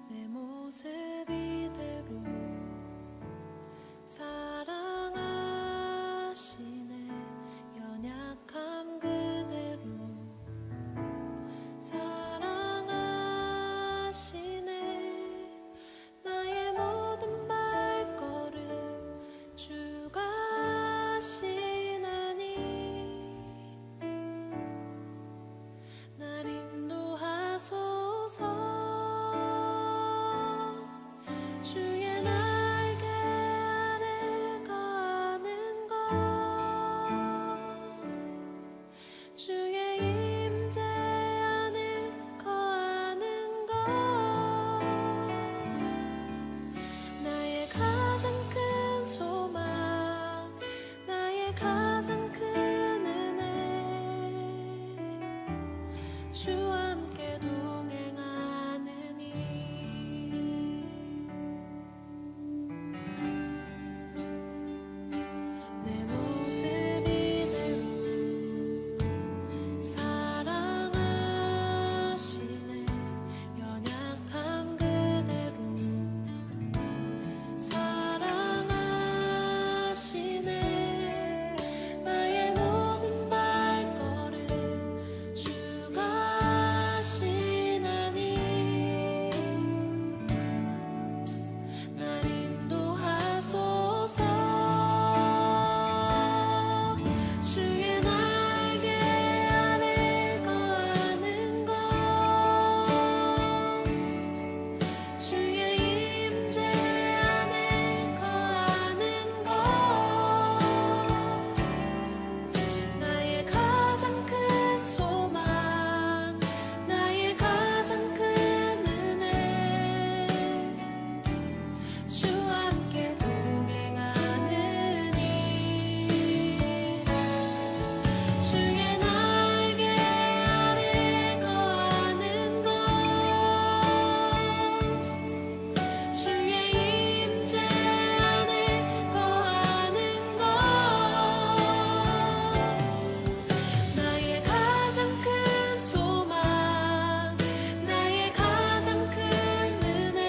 내 모습 이대로 사랑하시네. 연약함 그대로 사랑하시네. 나의 모든 발걸음 주가 하시나니 날 인도하소서. 주의 날개 아래 거하는 것, 주의 임재 안에 거하는 것, 나의 가장 큰 소망, 나의 가장 큰 은혜, 주와 함께 동행하느니 내 모습 이대로 사랑하시네. 연약함 그대로 사랑하시네. 나의 모든 발걸음 주가 하시나니 날 인도하소서. 주의 날개 아래 거하는 것, 주의 임재 안에 거하는 것, 나의 가장 큰 소망, 나의 가장 큰 은혜, 주와 함께 동행하느니 주의 날개 아래 거하는 것, 주의 임재 안에 거하는 것, 나의 가장 큰 소망, 나의 가장 큰 은혜,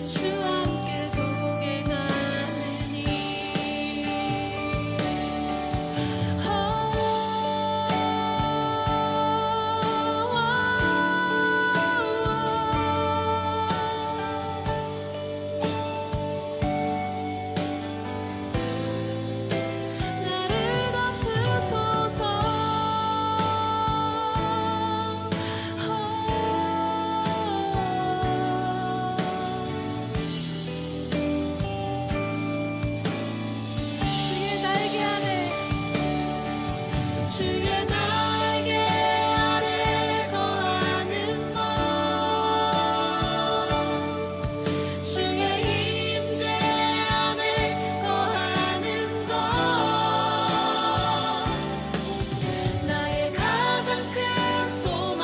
주와 함께 동행하느니 나를 덮으소서. 주의 날개 아래, 주의 날개 아래 거하는 것, 주의 임재 안에 거하는 것, 나의 가장 큰 소망,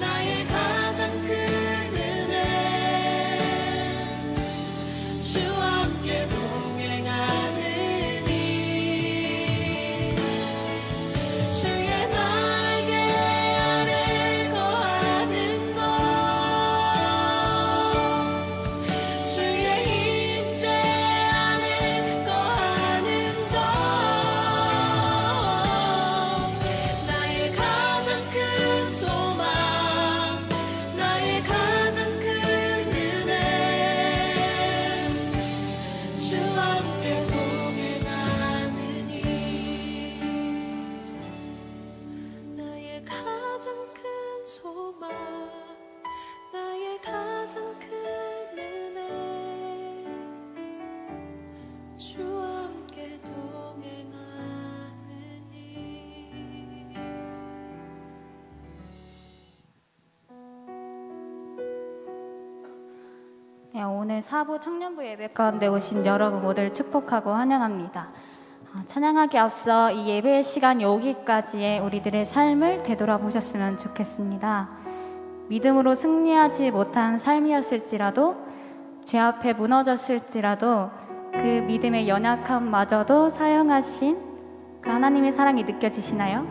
나의 가장 큰 은혜, 주와 함께 동행하느니 주의 날개 아래 거하는 것, 주의 임재 안에 거하는 것, 나의 가장 큰 소망, 나의 가장 큰 은혜, 주와 함께 동행하느니 나의 가장 큰 소망, 나의 가장 큰 은혜, 주와 함께 동행하느니. 네, 오늘 사부 청년부 예배 가운데 오신 여러분 모두를 축복하고 환영합니다. 찬양하기 앞서 이 예배의 시간이 오기까지의 우리들의 삶을 되돌아보셨으면 좋겠습니다. 믿음으로 승리하지 못한 삶이었을지라도, 죄 앞에 무너졌을지라도 그 믿음의 연약함마저도 사용하신 그 하나님의 사랑이 느껴지시나요?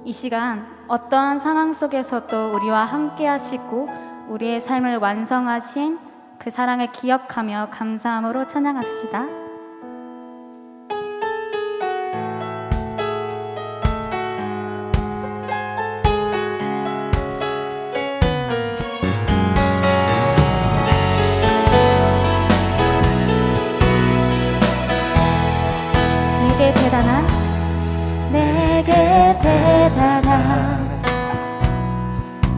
이 시간 어떠한 상황 속에서도 우리와 함께 하시고 우리의 삶을 완성하신 그 사랑을 기억하며 감사함으로 찬양합시다. 내게 대단한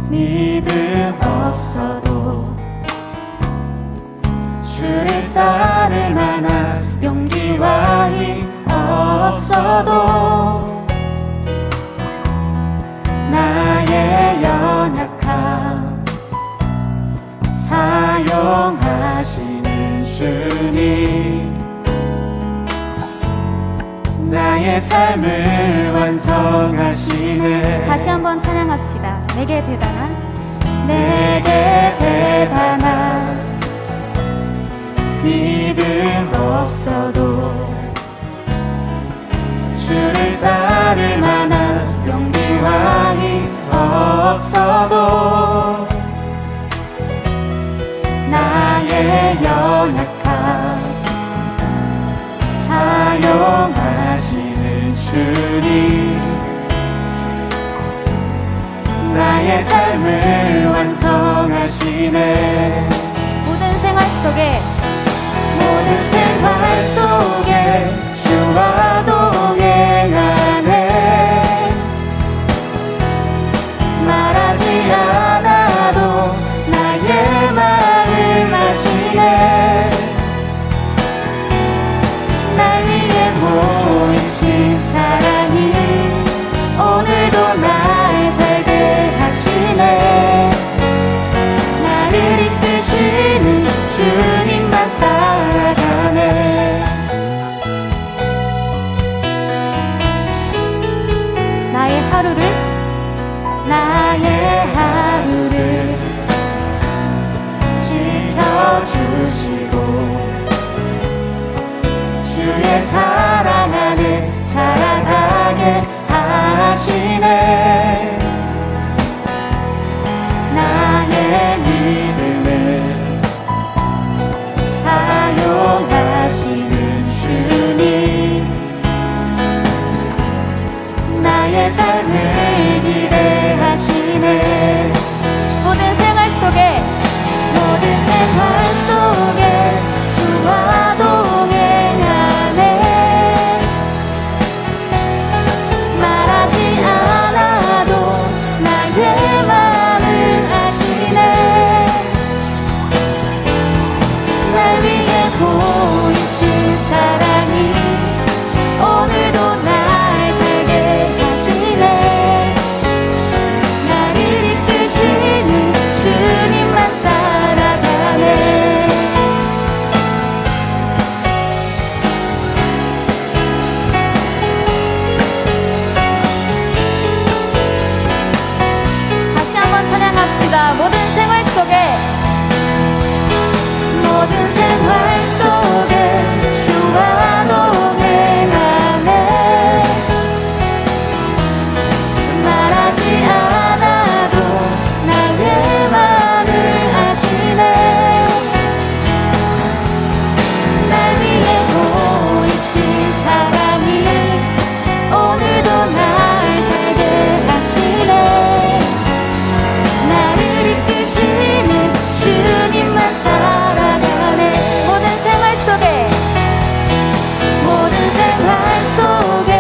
믿음 없어도 주를 따를 만한 용기와 힘 없어도 나의 연약함 사용하시는 주님 나의 삶을 완성하시네. 다시 한번 찬양합시다. 내게 대단한 믿음 없어도 주를 따를 만한 용기와 힘 없어도 나의 연약함 사용하시는 주님 나의 삶을 완성하시네. 모든 생활 속에 주와 동행하네. 말하지 않아도 나의 마음 아시네. 날 위해 보이신 사랑이 오늘도 날 살게 하시네. 나를 이끄시는 주님만 따라가네. 나의 하루를 지켜주시고 주의 사랑 안에 자라가게 하시네. 나의 믿음을 사용하시는 주님 나의 삶을 기대하시네. 모든 생활 속에 주와 동행하네. 말하지 않아도 나의 마음을 아시네. 날 위해 보이신 사랑이 오늘도 날 살게 하시네. 나를 이끄시는 주님만 따라가네. 다시 한번 찬양합시다. 모든 생활 속에 주와 동행하네. 말하지 않아도 나의 마음을 아시네. 날 위해 보이신 사랑이 오늘도 날 살게 하시네. 나를 이끄시는 주님만 따라가네. 모든 생활 속에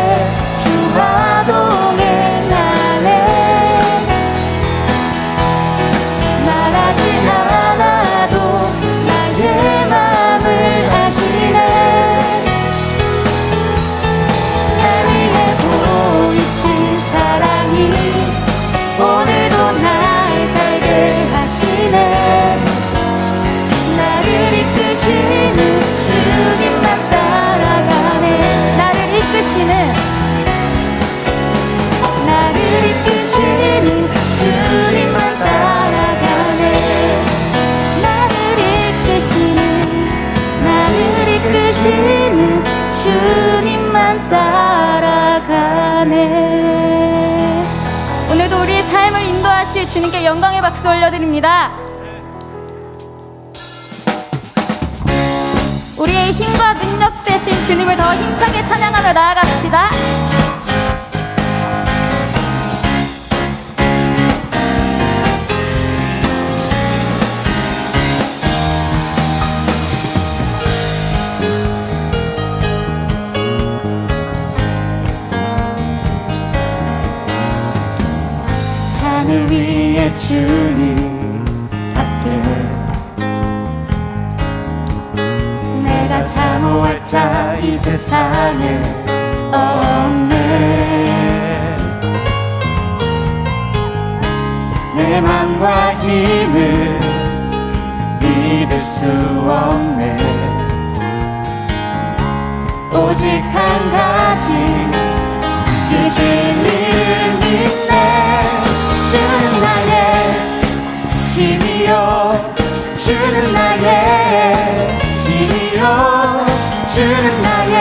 주와 동행하네. 말하지 않아도 나의 마음을 아시네. 날 위해 보이신 사랑이 오늘도 날 살게 하시네. 나를 이끄시는 주님만 따라가네. 나를 이끄시는 주님만 따라가네. 나를 이끄시는 주님만 따라가네. 오늘도 우리의 삶을 인도하실 주님께 영광의 박수 올려드립니다. 우리의 힘과 능력 대신 주님을 더 힘차게 찬양하며 나아갑시다. 하늘 위에 주님답게 내가 사모할 자 이 세상에 없네. 내 맘과 힘을 믿을 수 없네. 오직 한 가지 그 진리를 믿네. 주는 나의 힘이요, 주는 나의 힘이요, 주는 나의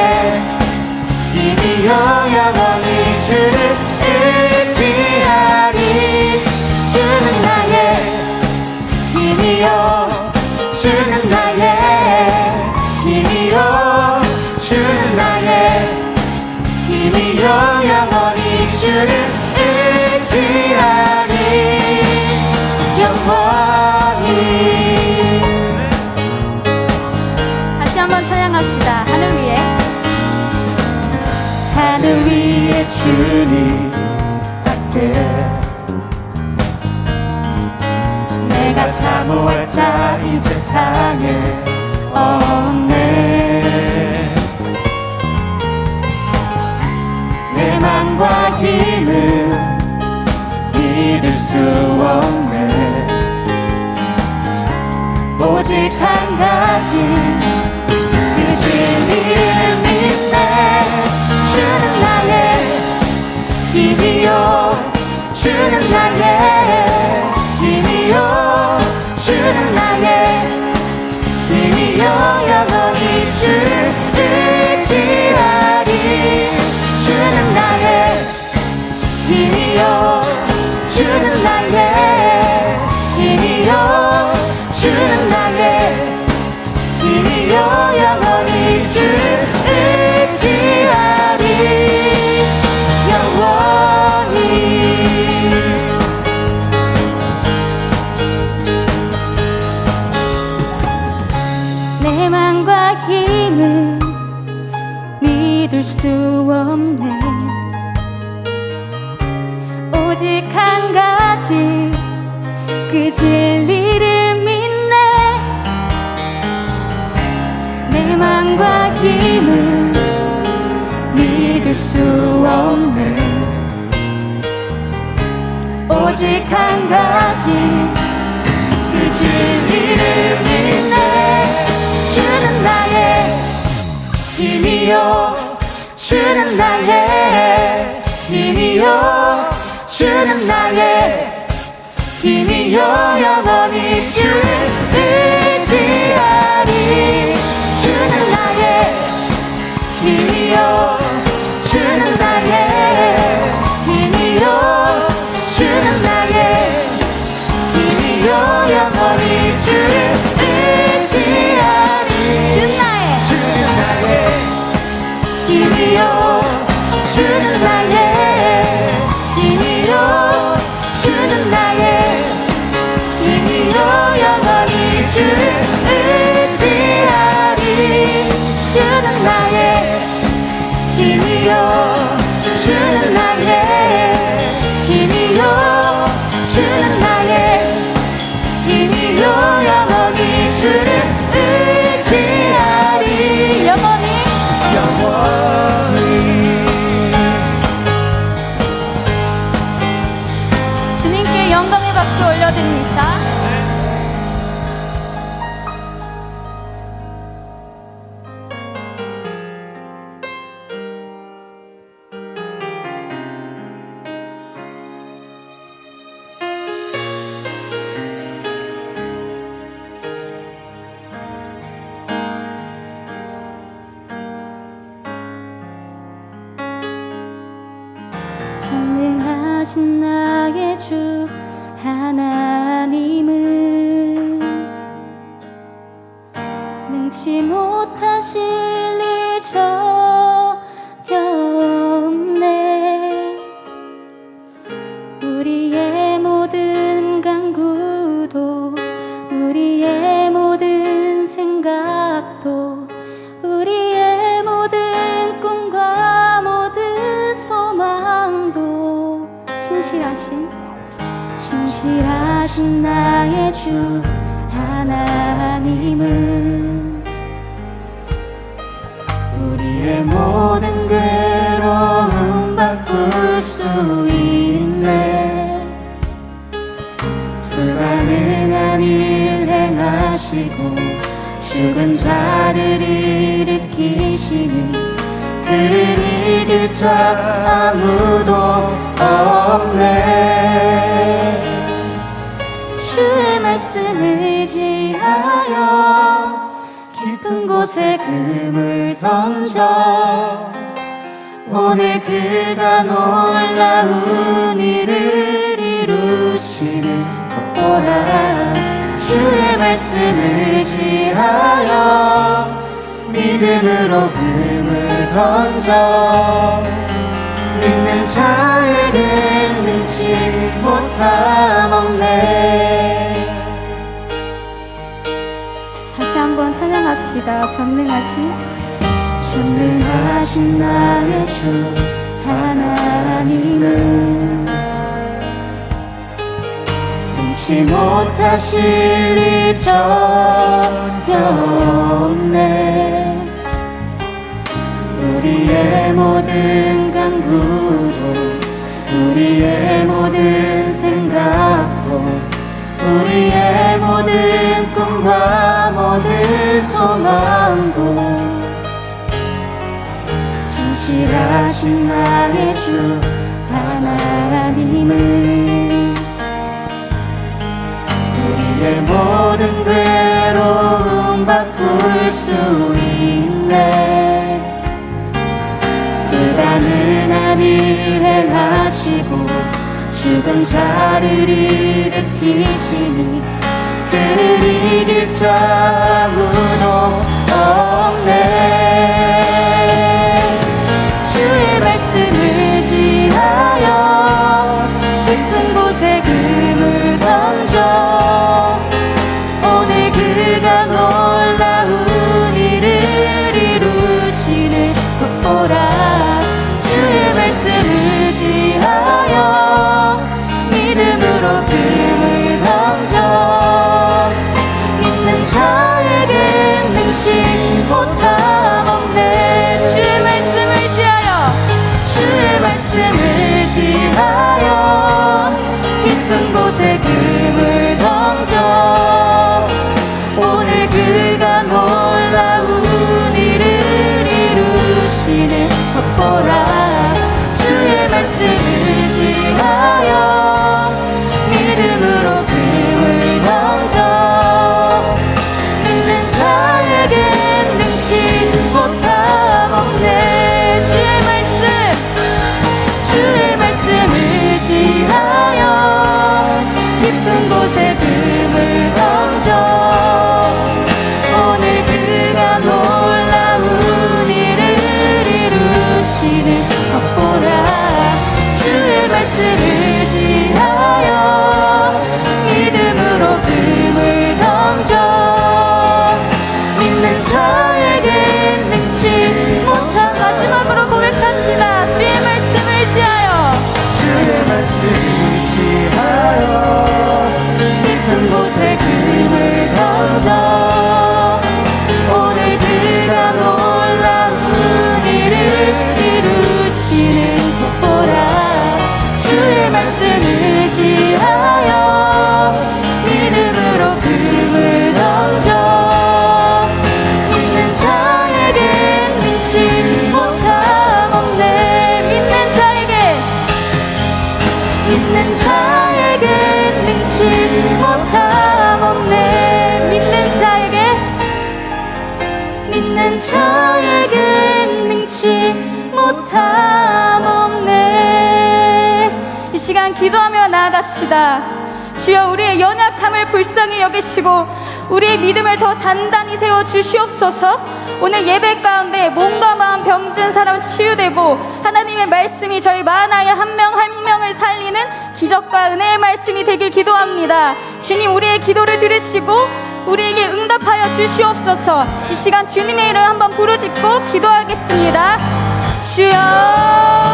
힘이요, 영원히 주를 의지하리. 주는 나의 힘이요, 주는 나의 힘이요, 주는 나의 힘이요, 영원히 주를 의지하리. 영원히. 다시 한번 찬양합시다. 하늘 위에, 하늘 위에 주님 밖에 내가 사모할 자 이 세상에 없네. 내 맘과 힘을 믿을 수 없네. 오직 한 가지 그 진리를 믿네. 주는 나의 힘이요, 주는 나의 힘이요, 주는 나의 힘이요, 영원히 주를 의지하리. 주는 나의 힘이요, 주는 나의 힘이요, 주는 나의 힘이요, 영원히 주를 의지하리. 영원히. 내 맘과 힘을 믿을 수 없네. 오직 한 가지 그 진리를 믿네. 내 맘과 힘을 믿을 수 없네. 오직 한 가지 그 진리를 믿네. 주는 나의 힘이요, 주는 나의 힘이요, 주는 나의 힘이요, 영원히 주를 의지하리. 주는 나의 힘이요, 주는 나의 힘이요, 주는 나의 힘이요, 영원히 주를 의지하리. 주는 나의 힘이요, 주는 나의 힘이요, 주는 나의 힘이요, 영원히 주를 의지하리. 주는 나의 힘이요, 주는 나의 힘이요, 주는 나의 힘이요, 영원히 주를 의지하리. 영원히. 주님께 영광의 박수 올려드립니다. 신실하신 나의 주 하나님은 능치 못하실 일 전혀 없네. 우리의 모든 간구도 우리의 모든 생각도 우리의 모든 꿈과 모든 소망도 신실하신 나의 주 하나님은 우리의 모든 괴로움 바꿀 수 있네. 불가능한 일 행하시고 죽은 자를 일으키시니 그를 이길 자 아무도 없네. 주의 말씀 의지하여 깊은 곳에 금을 던져 오늘 그가 놀라운 일을 이루시는 것 보라. 주의 말씀 의지하여 믿음으로 금을 던져 믿는 자에겐 능치 못함 없네. 다시 한번 찬양합시다. 전능하신 나의 주 하나님은 능치 못하실 일 전혀 없네. 우리의 모든 간구도 우리의 모든 생각도 우리의 모든 꿈과 모든 소망도 신실하신 나의 주 하나님은 우리의 모든 괴로움 바꿀 수 있네. 불가능한 일 행하시고 죽은 자를 일으키시니 그를 이길 자 아무도 없네. 주의 말씀 의지하여 깊은 곳에 금을 던져 오늘 그가 놀라운 일을 이루시는 것 보라. 주의 말씀 의지하여 믿음으로 금을 던져 믿는 자에겐 능치 못함 없네. 주의 말씀 의지하여 깊은 곳에 금을 던져 오늘 그가 놀라운 일을 이루시는 것 보라. 주의 말씀 의지하여 믿음으로 금을 던져 믿는 자에겐 능치 못함 없네. 주의 말씀 의지하여 깊은 곳에 금을 던져 오늘 그가 놀라운 일을 이루시는 것 보라. 주의 말씀 이 시간 기도하며 나아갑시다. 주여, 우리의 연약함을 불쌍히 여기시고 우리의 믿음을 더 단단히 세워 주시옵소서. 오늘 예배 가운데 몸과 마음 병든 사람 치유되고 하나님의 말씀이 저희 마하나의 한 명 한 명을 살리는 기적과 은혜의 말씀이 되길 기도합니다. 주님, 우리의 기도를 들으시고 우리에게 응답하여 주시옵소서. 이 시간 주님의 이름 한번 부르짖고 기도하겠습니다. 주여.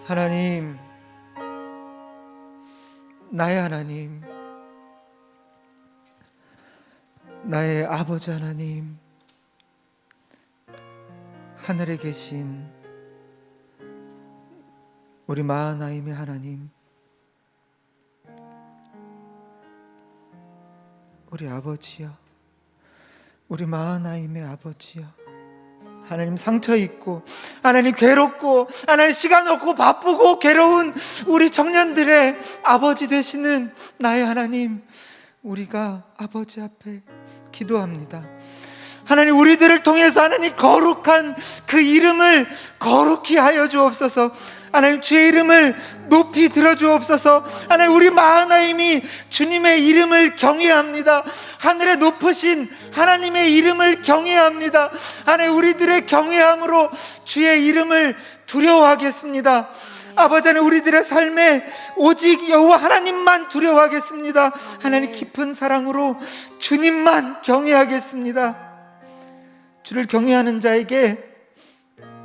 하나님, 나의 하나님, 나의 아버지 하나님, 하늘에 계신 우리 마하나임의 하나님, 우리 아버지여, 우리 마하나임의 아버지여, 하나님 상처 있고 하나님 괴롭고 하나님 시간 없고 바쁘고 괴로운 우리 청년들의 아버지 되시는 나의 하나님, 우리가 아버지 앞에 기도합니다. 하나님, 우리들을 통해서 하나님 거룩한 그 이름을 거룩히 하여 주옵소서. 하나님, 주의 이름을 높이 들어 주옵소서. 하나님, 우리 마하나임이 주님의 이름을 경외합니다. 하늘에 높으신 하나님의 이름을 경외합니다. 하나님, 우리들의 경외함으로 주의 이름을 두려워하겠습니다. 아버지 하나님, 우리들의 삶에 오직 여호와 하나님만 두려워하겠습니다. 하나님, 깊은 사랑으로 주님만 경외하겠습니다. 주를 경외하는 자에게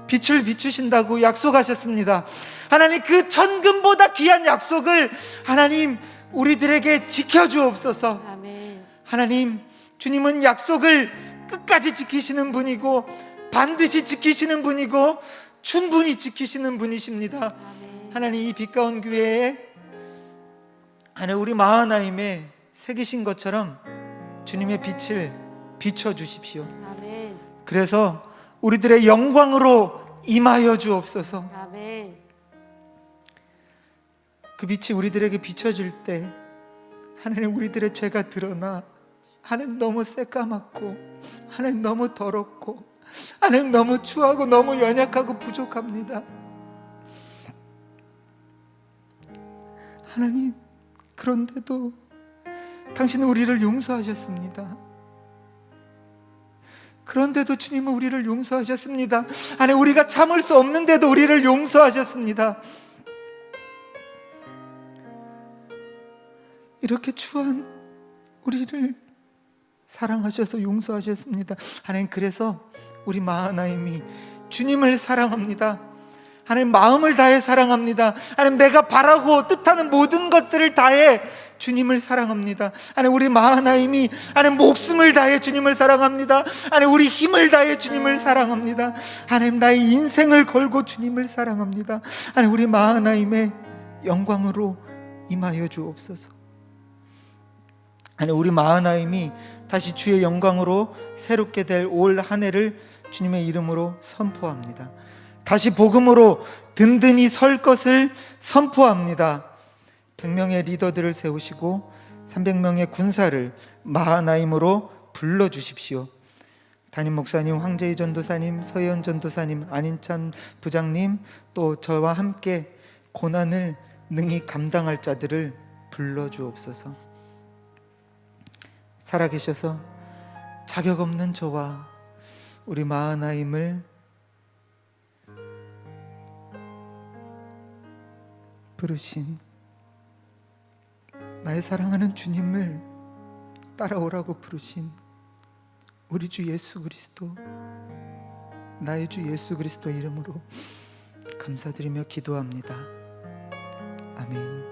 빛을 비추신다고 약속하셨습니다. 하나님, 그 천금보다 귀한 약속을 하나님 우리들에게 지켜주옵소서. 아멘. 하나님, 주님은 약속을 끝까지 지키시는 분이고 반드시 지키시는 분이고 충분히 지키시는 분이십니다. 아멘. 하나님, 이 빛 가운 교회에 하나님 우리 마하나임에 새기신 것처럼 주님의 빛을 비춰주십시오. 아멘. 그래서 우리들의 영광으로 임하여 주옵소서. 아멘. 그 빛이 우리들에게 비춰질 때 하나님, 우리들의 죄가 드러나 하나님 너무 새까맣고 하나님 너무 더럽고 하나님 너무 추하고 너무 연약하고 부족합니다. 하나님, 그런데도 당신은 우리를 용서하셨습니다. 그런데도 주님은 우리를 용서하셨습니다. 하나님, 우리가 참을 수 없는데도 우리를 용서하셨습니다. 이렇게 추한 우리를 사랑하셔서 용서하셨습니다. 하나님, 그래서 우리 마하나임이 주님을 사랑합니다. 하나님, 마음을 다해 사랑합니다. 하나님, 내가 바라고 뜻하는 모든 것들을 다해 주님을 사랑합니다. 하나님, 우리 마하나임이 하나님 목숨을 다해 주님을 사랑합니다. 하나님, 우리 힘을 다해 주님을 사랑합니다. 하나님, 나의 인생을 걸고 주님을 사랑합니다. 하나님, 우리 마하나임의 영광으로 임하여 주옵소서. 하나님, 우리 마하나임이 다시 주의 영광으로 새롭게 될 올 한 해를 주님의 이름으로 선포합니다. 다시 복음으로 든든히 설 것을 선포합니다. 100명의 리더들을 세우시고 300명의 군사를 마하나임으로 불러주십시오. 담임 목사님, 황재희 전도사님, 서혜연 전도사님, 안인찬 부장님, 또 저와 함께 고난을 능히 감당할 자들을 불러주옵소서. 살아계셔서 자격 없는 저와 우리 마하나임을 부르신 나의 사랑하는 주님을 따라오라고 부르신 우리 주 예수 그리스도, 나의 주 예수 그리스도 이름으로 감사드리며 기도합니다. 아멘.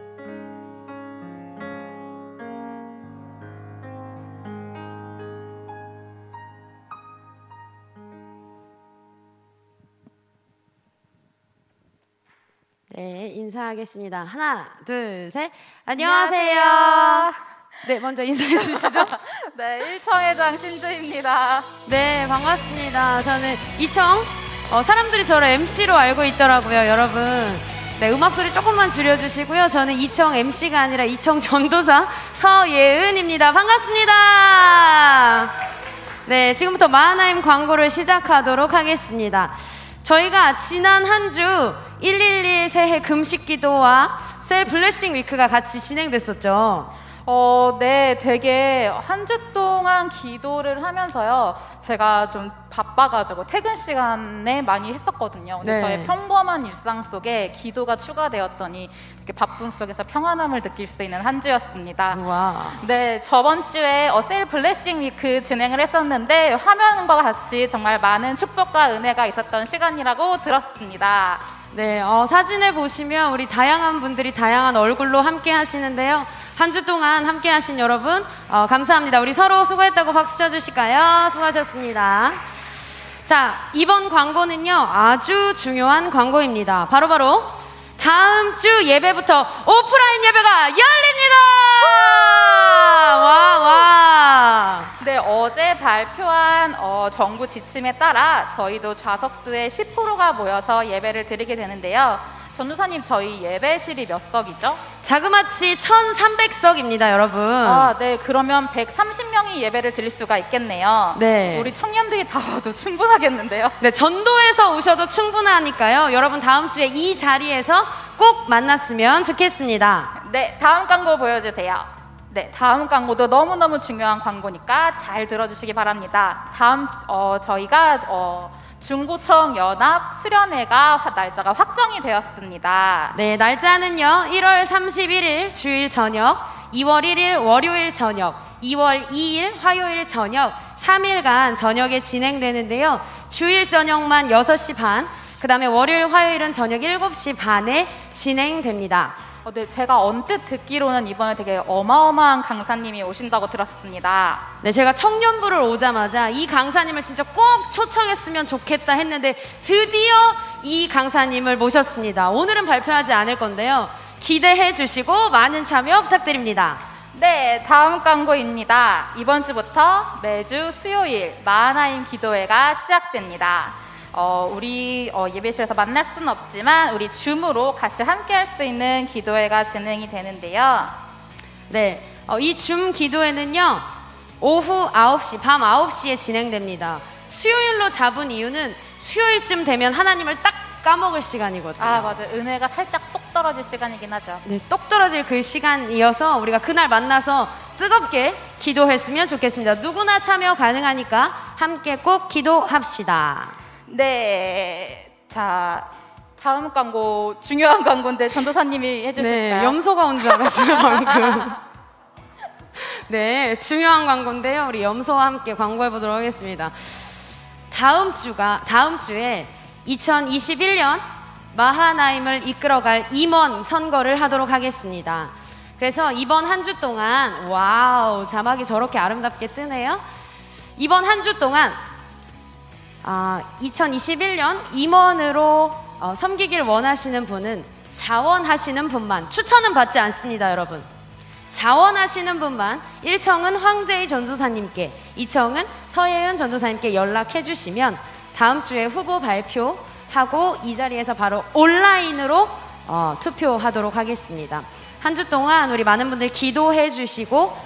네, 인사하겠습니다. 하나, 둘, 셋. 안녕하세요. 네, 먼저 인사해 주시죠. 네, 일청회장 신주입니다. 네, 반갑습니다. 저는 이청. 사람들이 저를 MC로 알고 있더라고요, 여러분. 네, 음악 소리 조금만 줄여주시고요. 저는 이청 MC가 아니라 이청 전도사 서예은입니다. 반갑습니다. 네, 지금부터 마하나임 광고를 시작하도록 하겠습니다. 저희가 지난 한 주 111 새해 금식 기도와 셀 블레싱 위크가 같이 진행됐었죠. 네, 되게 한 주 동안 기도를 하면서요. 제가 좀 바빠가지고 퇴근 시간에 많이 했었거든요. 근데 네. 저의 평범한 일상 속에 기도가 추가되었더니 이렇게 바쁨 속에서 평안함을 느낄 수 있는 한 주였습니다. 와. 네, 저번 주에 셀 블레싱 위크 진행을 했었는데 화면과 같이 정말 많은 축복과 은혜가 있었던 시간이라고 들었습니다. 네, 사진을 보시면 우리 다양한 분들이 다양한 얼굴로 함께 하시는데요. 한 주 동안 함께 하신 여러분, 감사합니다. 우리 서로 수고했다고 박수 쳐주실까요? 수고하셨습니다. 자, 이번 광고는요, 아주 중요한 광고입니다. 바로 다음 주 예배부터 오프라인 예배가 열립니다! 와. 네, 어제 발표한 정부 지침에 따라 저희도 좌석수의 10%가 모여서 예배를 드리게 되는데요. 전도사님, 저희 예배실이 몇 석이죠? 자그마치 1,300석입니다, 여러분. 네, 그러면 130명이 예배를 드릴 수가 있겠네요. 네. 우리 청년들이 다 와도 충분하겠는데요? 네, 전도에서 오셔도 충분하니까요. 여러분 다음 주에 이 자리에서 꼭 만났으면 좋겠습니다. 네, 다음 광고 보여주세요. 네, 다음 광고도 너무너무 중요한 광고니까 잘 들어주시기 바랍니다. 다음 저희가 중고청 연합 수련회가 날짜가 확정이 되었습니다. 네, 날짜는요. 1월 31일 주일 저녁, 2월 1일 월요일 저녁, 2월 2일 화요일 저녁 3일간 저녁에 진행되는데요. 주일 저녁만 6시 반, 그 다음에 월요일 화요일은 저녁 7시 반에 진행됩니다. 네, 제가 언뜻 듣기로는 이번에 되게 어마어마한 강사님이 오신다고 들었습니다. 네, 제가 청년부를 오자마자 이 강사님을 진짜 꼭 초청했으면 좋겠다 했는데 드디어 이 강사님을 모셨습니다. 오늘은 발표하지 않을 건데요. 기대해 주시고 많은 참여 부탁드립니다. 네, 다음 광고입니다. 이번 주부터 매주 수요일 마하나임 기도회가 시작됩니다. 우리 예배실에서 만날 수는 없지만 우리 줌으로 같이 함께 할 수 있는 기도회가 진행이 되는데요. 네, 이 줌 기도회는요. 오후 9시, 밤 9시에 진행됩니다. 수요일로 잡은 이유는 수요일쯤 되면 하나님을 딱 까먹을 시간이거든요. 맞아요. 은혜가 살짝 똑 떨어질 시간이긴 하죠. 네, 똑 떨어질 그 시간이어서 우리가 그날 만나서 뜨겁게 기도했으면 좋겠습니다. 누구나 참여 가능하니까 함께 꼭 기도합시다. 네, 자, 다음 광고 중요한 광고인데 전도사님이 해주실까요? 네, 염소가 온 줄 알았어요 방금. 네, 중요한 광고인데요. 우리 염소와 함께 광고해 보도록 하겠습니다. 다음 주에 2021년 마하나임을 이끌어갈 임원 선거를 하도록 하겠습니다. 그래서 이번 한 주 동안, 와우, 자막이 저렇게 아름답게 뜨네요. 이번 한 주 동안 2021년 임원으로 섬기길 원하시는 분은 자원하시는 분만, 추천은 받지 않습니다, 여러분. 자원하시는 분만 일청은 황재희 전도사님께, 이청은 서예은 전도사님께 연락해 주시면 다음 주에 후보 발표하고 이 자리에서 바로 온라인으로 투표하도록 하겠습니다. 한 주 동안 우리 많은 분들 기도해 주시고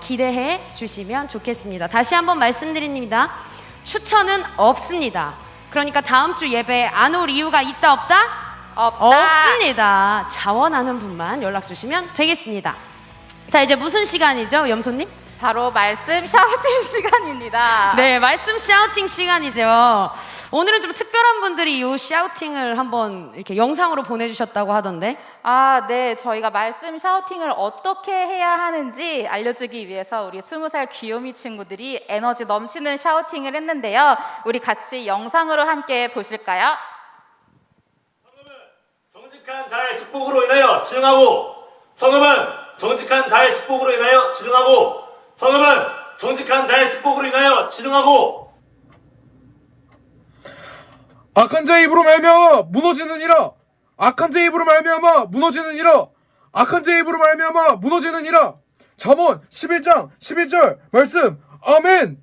기대해 주시면 좋겠습니다. 다시 한번 말씀드립니다. 추천은 없습니다. 그러니까 다음 주 예배에 안 올 이유가 있다 없다? 없다. 없습니다. 자원하는 분만 연락 주시면 되겠습니다. 자, 이제 무슨 시간이죠, 염소님? 바로 말씀 샤우팅 시간입니다. 네, 말씀 샤우팅 시간이죠. 오늘은 좀 특별한 분들이 이 샤우팅을 한번 이렇게 영상으로 보내주셨다고 하던데. 네, 저희가 말씀 샤우팅을 어떻게 해야 하는지 알려주기 위해서 우리 20살 귀요미 친구들이 에너지 넘치는 샤우팅을 했는데요. 우리 같이 영상으로 함께 보실까요? 축복으로 인하여 진흥하고 성읍은 정직한 자의 축복으로 인하여 진흥하고 성읍은 정직한 자의 축복으로 인하여 진흥하고 악한 자의 입으로 말미암아 무너지느니라. 악한 자의 입으로 말미암아 무너지느니라. 악한 자의 입으로 말미암아 무너지느니라. 잠언 11장 11절 말씀. 아멘.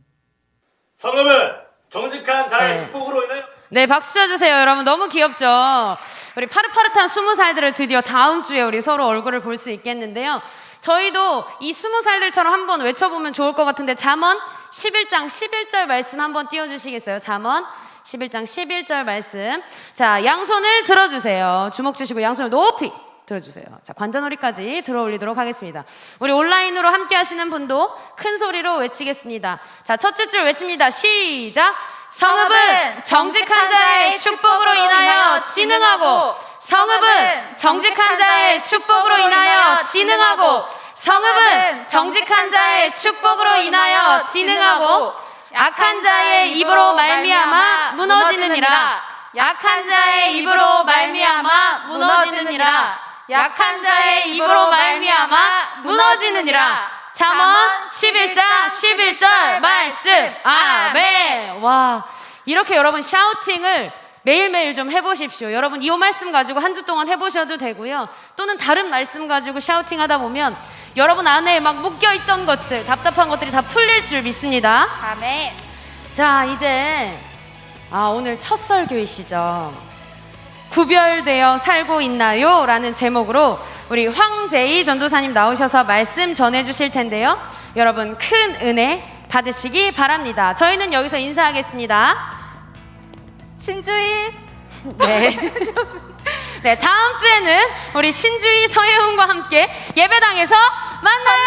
성읍은 정직한 자의 네. 축복으로 인하여 네, 박수 쳐주세요. 여러분 너무 귀엽죠? 우리 파릇파릇한 20살들을 드디어 다음 주에 우리 서로 얼굴을 볼 수 있겠는데요. 저희도 이 20살들처럼 한번 외쳐보면 좋을 것 같은데 잠언 11장 11절 말씀 한번 띄워주시겠어요? 잠언 11장 11절 말씀. 자, 양손을 들어주세요. 주먹 주시고 양손을 높이 들어주세요. 자, 관자놀이까지 들어 올리도록 하겠습니다. 우리 온라인으로 함께 하시는 분도 큰 소리로 외치겠습니다. 자, 첫째 줄 외칩니다. 시작! 성읍은 정직한 자의 축복으로 인하여 진흥하고 성읍은 정직한 자의 축복으로 인하여 진흥하고 성읍은 정직한 자의 축복으로 인하여 진흥하고 악한 자의 입으로 말미암아 무너지느니라. 약한 자의 입으로 말미암아 무너지느니라. 약한 자의 입으로 말미암아 무너지느니라. 잠언 11장 11절 말씀. 아멘. 와, 이렇게 여러분 샤우팅을 매일매일 좀 해보십시오. 여러분 이 말씀 가지고 한 주 동안 해보셔도 되고요. 또는 다른 말씀 가지고 샤우팅 하다 보면 여러분 안에 막 묶여있던 것들, 답답한 것들이 다 풀릴 줄 믿습니다. 아멘. 자, 이제 오늘 첫 설교이시죠. 구별되어 살고 있나요? 라는 제목으로 우리 황재희 전도사님 나오셔서 말씀 전해주실 텐데요. 여러분 큰 은혜 받으시기 바랍니다. 저희는 여기서 인사하겠습니다. 신주희. 네. 네, 다음 주에는 우리 신주희 서혜훈과 함께 예배당에서 만나요.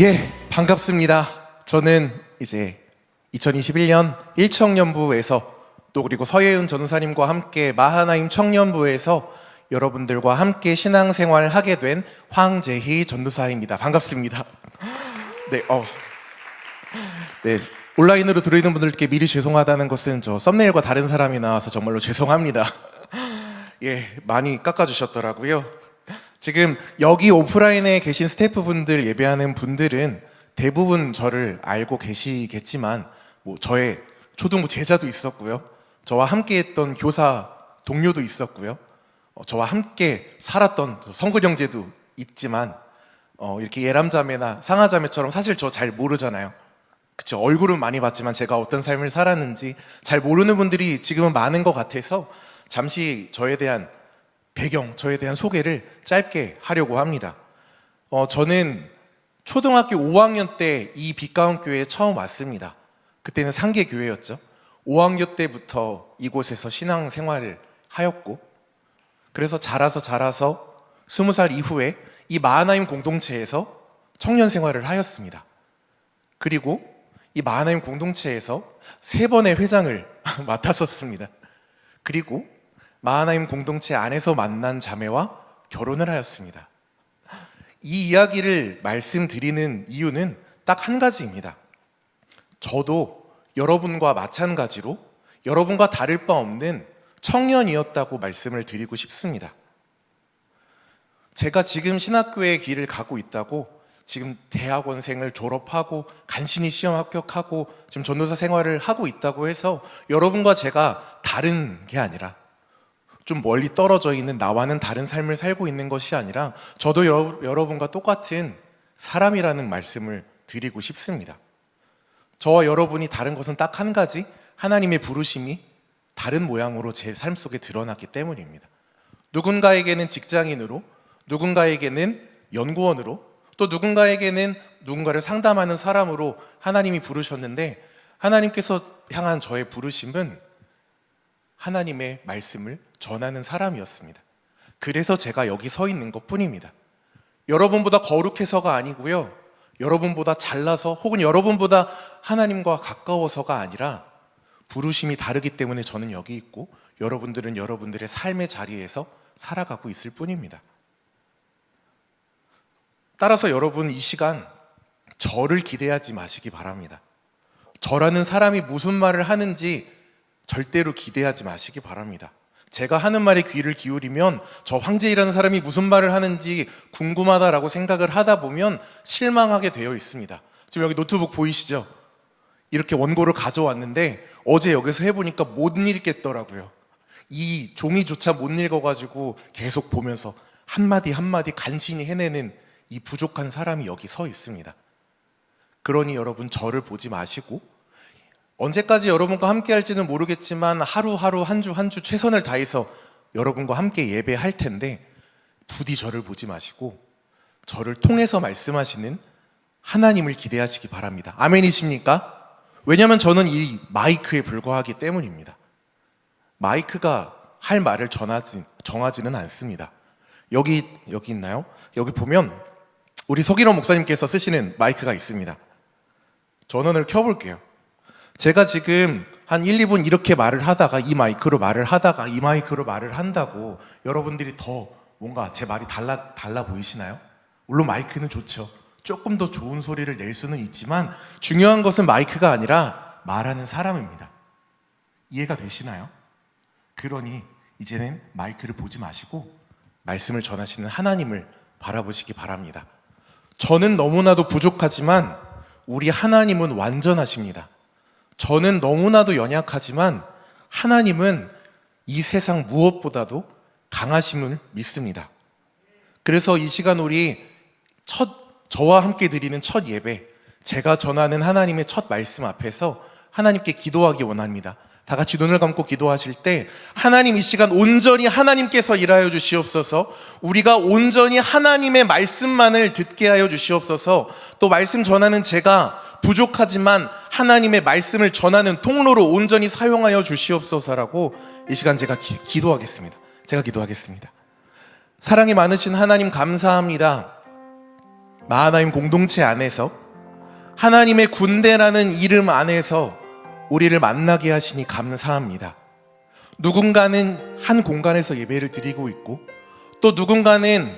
예, 반갑습니다. 저는 이제 2021년 1청년부에서 또 그리고 서예은 전도사님과 함께 마하나임 청년부에서 여러분들과 함께 신앙생활을 하게 된 황재희 전도사입니다. 반갑습니다. 네, 네, 온라인으로 들어있는 분들께 미리 죄송하다는 것은 저 썸네일과 다른 사람이 나와서 정말로 죄송합니다. 예, 많이 깎아주셨더라고요. 지금 여기 오프라인에 계신 스태프분들 예배하는 분들은 대부분 저를 알고 계시겠지만 뭐 저의 초등부 제자도 있었고요. 저와 함께 했던 교사 동료도 있었고요. 저와 함께 살았던 성근 형제도 있지만 이렇게 예람자매나 상하자매처럼 사실 저 잘 모르잖아요. 그쵸? 얼굴은 많이 봤지만 제가 어떤 삶을 살았는지 잘 모르는 분들이 지금은 많은 것 같아서 잠시 저에 대한 배경, 저에 대한 소개를 짧게 하려고 합니다. 저는 초등학교 5학년 때 이 빛가운 교회에 처음 왔습니다. 그때는 상계교회였죠. 5학년 때부터 이곳에서 신앙생활을 하였고, 그래서 자라서 20살 이후에 이 마하나임 공동체에서 청년 생활을 하였습니다. 그리고 이 마하나임 공동체에서 3번의 회장을 맡았었습니다. 그리고 마하나임 공동체 안에서 만난 자매와 결혼을 하였습니다. 이 이야기를 말씀드리는 이유는 딱 한 가지입니다. 저도 여러분과 마찬가지로 여러분과 다를 바 없는 청년이었다고 말씀을 드리고 싶습니다. 제가 지금 신학교의 길을 가고 있다고 지금 대학원생을 졸업하고 간신히 시험 합격하고 지금 전도사 생활을 하고 있다고 해서 여러분과 제가 다른 게 아니라 좀 멀리 떨어져 있는 나와는 다른 삶을 살고 있는 것이 아니라 저도 여러분과 똑같은 사람이라는 말씀을 드리고 싶습니다. 저와 여러분이 다른 것은 딱 한 가지, 하나님의 부르심이 다른 모양으로 제 삶 속에 드러났기 때문입니다. 누군가에게는 직장인으로, 누군가에게는 연구원으로, 또 누군가에게는 누군가를 상담하는 사람으로 하나님이 부르셨는데, 하나님께서 향한 저의 부르심은 하나님의 말씀을 전하는 사람이었습니다. 그래서 제가 여기 서 있는 것 뿐입니다. 여러분보다 거룩해서가 아니고요, 여러분보다 잘나서 혹은 여러분보다 하나님과 가까워서가 아니라 부르심이 다르기 때문에 저는 여기 있고 여러분들은 여러분들의 삶의 자리에서 살아가고 있을 뿐입니다. 따라서 여러분 이 시간 저를 기대하지 마시기 바랍니다. 저라는 사람이 무슨 말을 하는지 절대로 기대하지 마시기 바랍니다. 제가 하는 말에 귀를 기울이면 저 황제이라는 사람이 무슨 말을 하는지 궁금하다라고 생각을 하다 보면 실망하게 되어 있습니다. 지금 여기 노트북 보이시죠? 이렇게 원고를 가져왔는데 어제 여기서 해보니까 못 읽겠더라고요. 이 종이조차 못 읽어가지고 계속 보면서 한마디 한마디 간신히 해내는 이 부족한 사람이 여기 서 있습니다. 그러니 여러분 저를 보지 마시고 언제까지 여러분과 함께 할지는 모르겠지만 하루하루 한 주 한 주 최선을 다해서 여러분과 함께 예배할 텐데 부디 저를 보지 마시고 저를 통해서 말씀하시는 하나님을 기대하시기 바랍니다. 아멘이십니까? 왜냐하면 저는 이 마이크에 불과하기 때문입니다. 마이크가 할 말을 정하지는 않습니다. 여기 있나요? 여기 보면 우리 서기로 목사님께서 쓰시는 마이크가 있습니다. 전원을 켜볼게요. 제가 지금 한 1, 2분 이렇게 말을 하다가 이 마이크로 말을 하다가 이 마이크로 말을 한다고 여러분들이 더 뭔가 제 말이 달라 보이시나요? 물론 마이크는 좋죠. 조금 더 좋은 소리를 낼 수는 있지만 중요한 것은 마이크가 아니라 말하는 사람입니다. 이해가 되시나요? 그러니 이제는 마이크를 보지 마시고 말씀을 전하시는 하나님을 바라보시기 바랍니다. 저는 너무나도 부족하지만 우리 하나님은 완전하십니다. 저는 너무나도 연약하지만 하나님은 이 세상 무엇보다도 강하심을 믿습니다. 그래서 이 시간 우리 저와 함께 드리는 첫 예배, 제가 전하는 하나님의 첫 말씀 앞에서 하나님께 기도하기 원합니다. 다 같이 눈을 감고 기도하실 때 하나님 이 시간 온전히 하나님께서 일하여 주시옵소서. 우리가 온전히 하나님의 말씀만을 듣게 하여 주시옵소서. 또 말씀 전하는 제가 부족하지만 하나님의 말씀을 전하는 통로로 온전히 사용하여 주시옵소서라고 이 시간 제가 기도하겠습니다. 제가 기도하겠습니다. 사랑이 많으신 하나님 감사합니다. 마하나임 공동체 안에서 하나님의 군대라는 이름 안에서 우리를 만나게 하시니 감사합니다. 누군가는 한 공간에서 예배를 드리고 있고 또 누군가는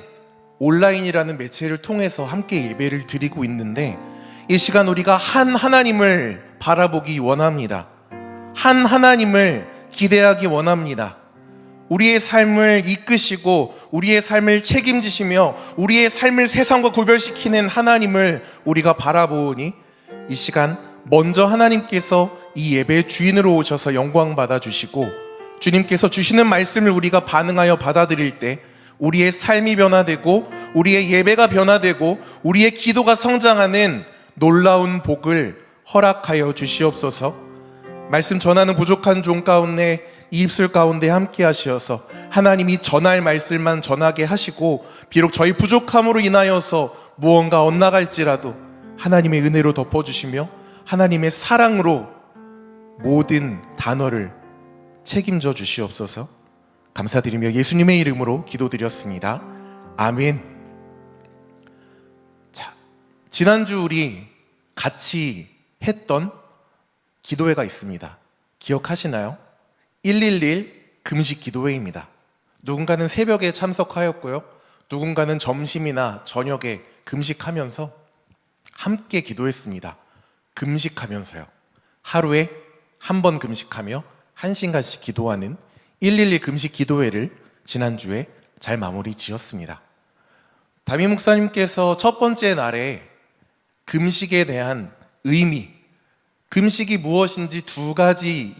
온라인이라는 매체를 통해서 함께 예배를 드리고 있는데 이 시간 우리가 한 하나님을 바라보기 원합니다. 한 하나님을 기대하기 원합니다. 우리의 삶을 이끄시고 우리의 삶을 책임지시며 우리의 삶을 세상과 구별시키는 하나님을 우리가 바라보니 이 시간 먼저 하나님께서 이 예배의 주인으로 오셔서 영광 받아주시고 주님께서 주시는 말씀을 우리가 반응하여 받아들일 때 우리의 삶이 변화되고 우리의 예배가 변화되고 우리의 기도가 성장하는 놀라운 복을 허락하여 주시옵소서. 말씀 전하는 부족한 종 가운데 이 입술 가운데 함께 하시어서 하나님이 전할 말씀만 전하게 하시고 비록 저희 부족함으로 인하여서 무언가 엇나갈지라도 하나님의 은혜로 덮어주시며 하나님의 사랑으로 모든 단어를 책임져 주시옵소서. 감사드리며 예수님의 이름으로 기도드렸습니다. 아멘. 자, 지난주 우리 같이 했던 기도회가 있습니다. 기억하시나요? 111 금식 기도회입니다. 누군가는 새벽에 참석하였고요. 누군가는 점심이나 저녁에 금식하면서 함께 기도했습니다. 금식하면서요. 하루에 한 번 금식하며 1시간씩 기도하는 111 금식 기도회를 지난주에 잘 마무리 지었습니다. 담임 목사님께서 첫 번째 날에 금식에 대한 의미, 금식이 무엇인지 두 가지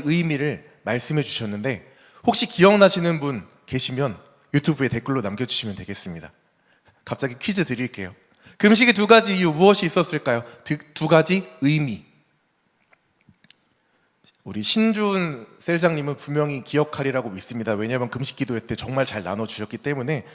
의미를 말씀해 주셨는데 혹시 기억나시는 분 계시면 유튜브에 댓글로 남겨주시면 되겠습니다. 갑자기 퀴즈 드릴게요. 금식의 두 가지 이유 무엇이 있었을까요? 두 가지 의미. 우리 신준 셀장님은 분명히 기억하리라고 믿습니다. 왜냐하면 금식 기도회 때 정말 잘 나눠주셨기 때문에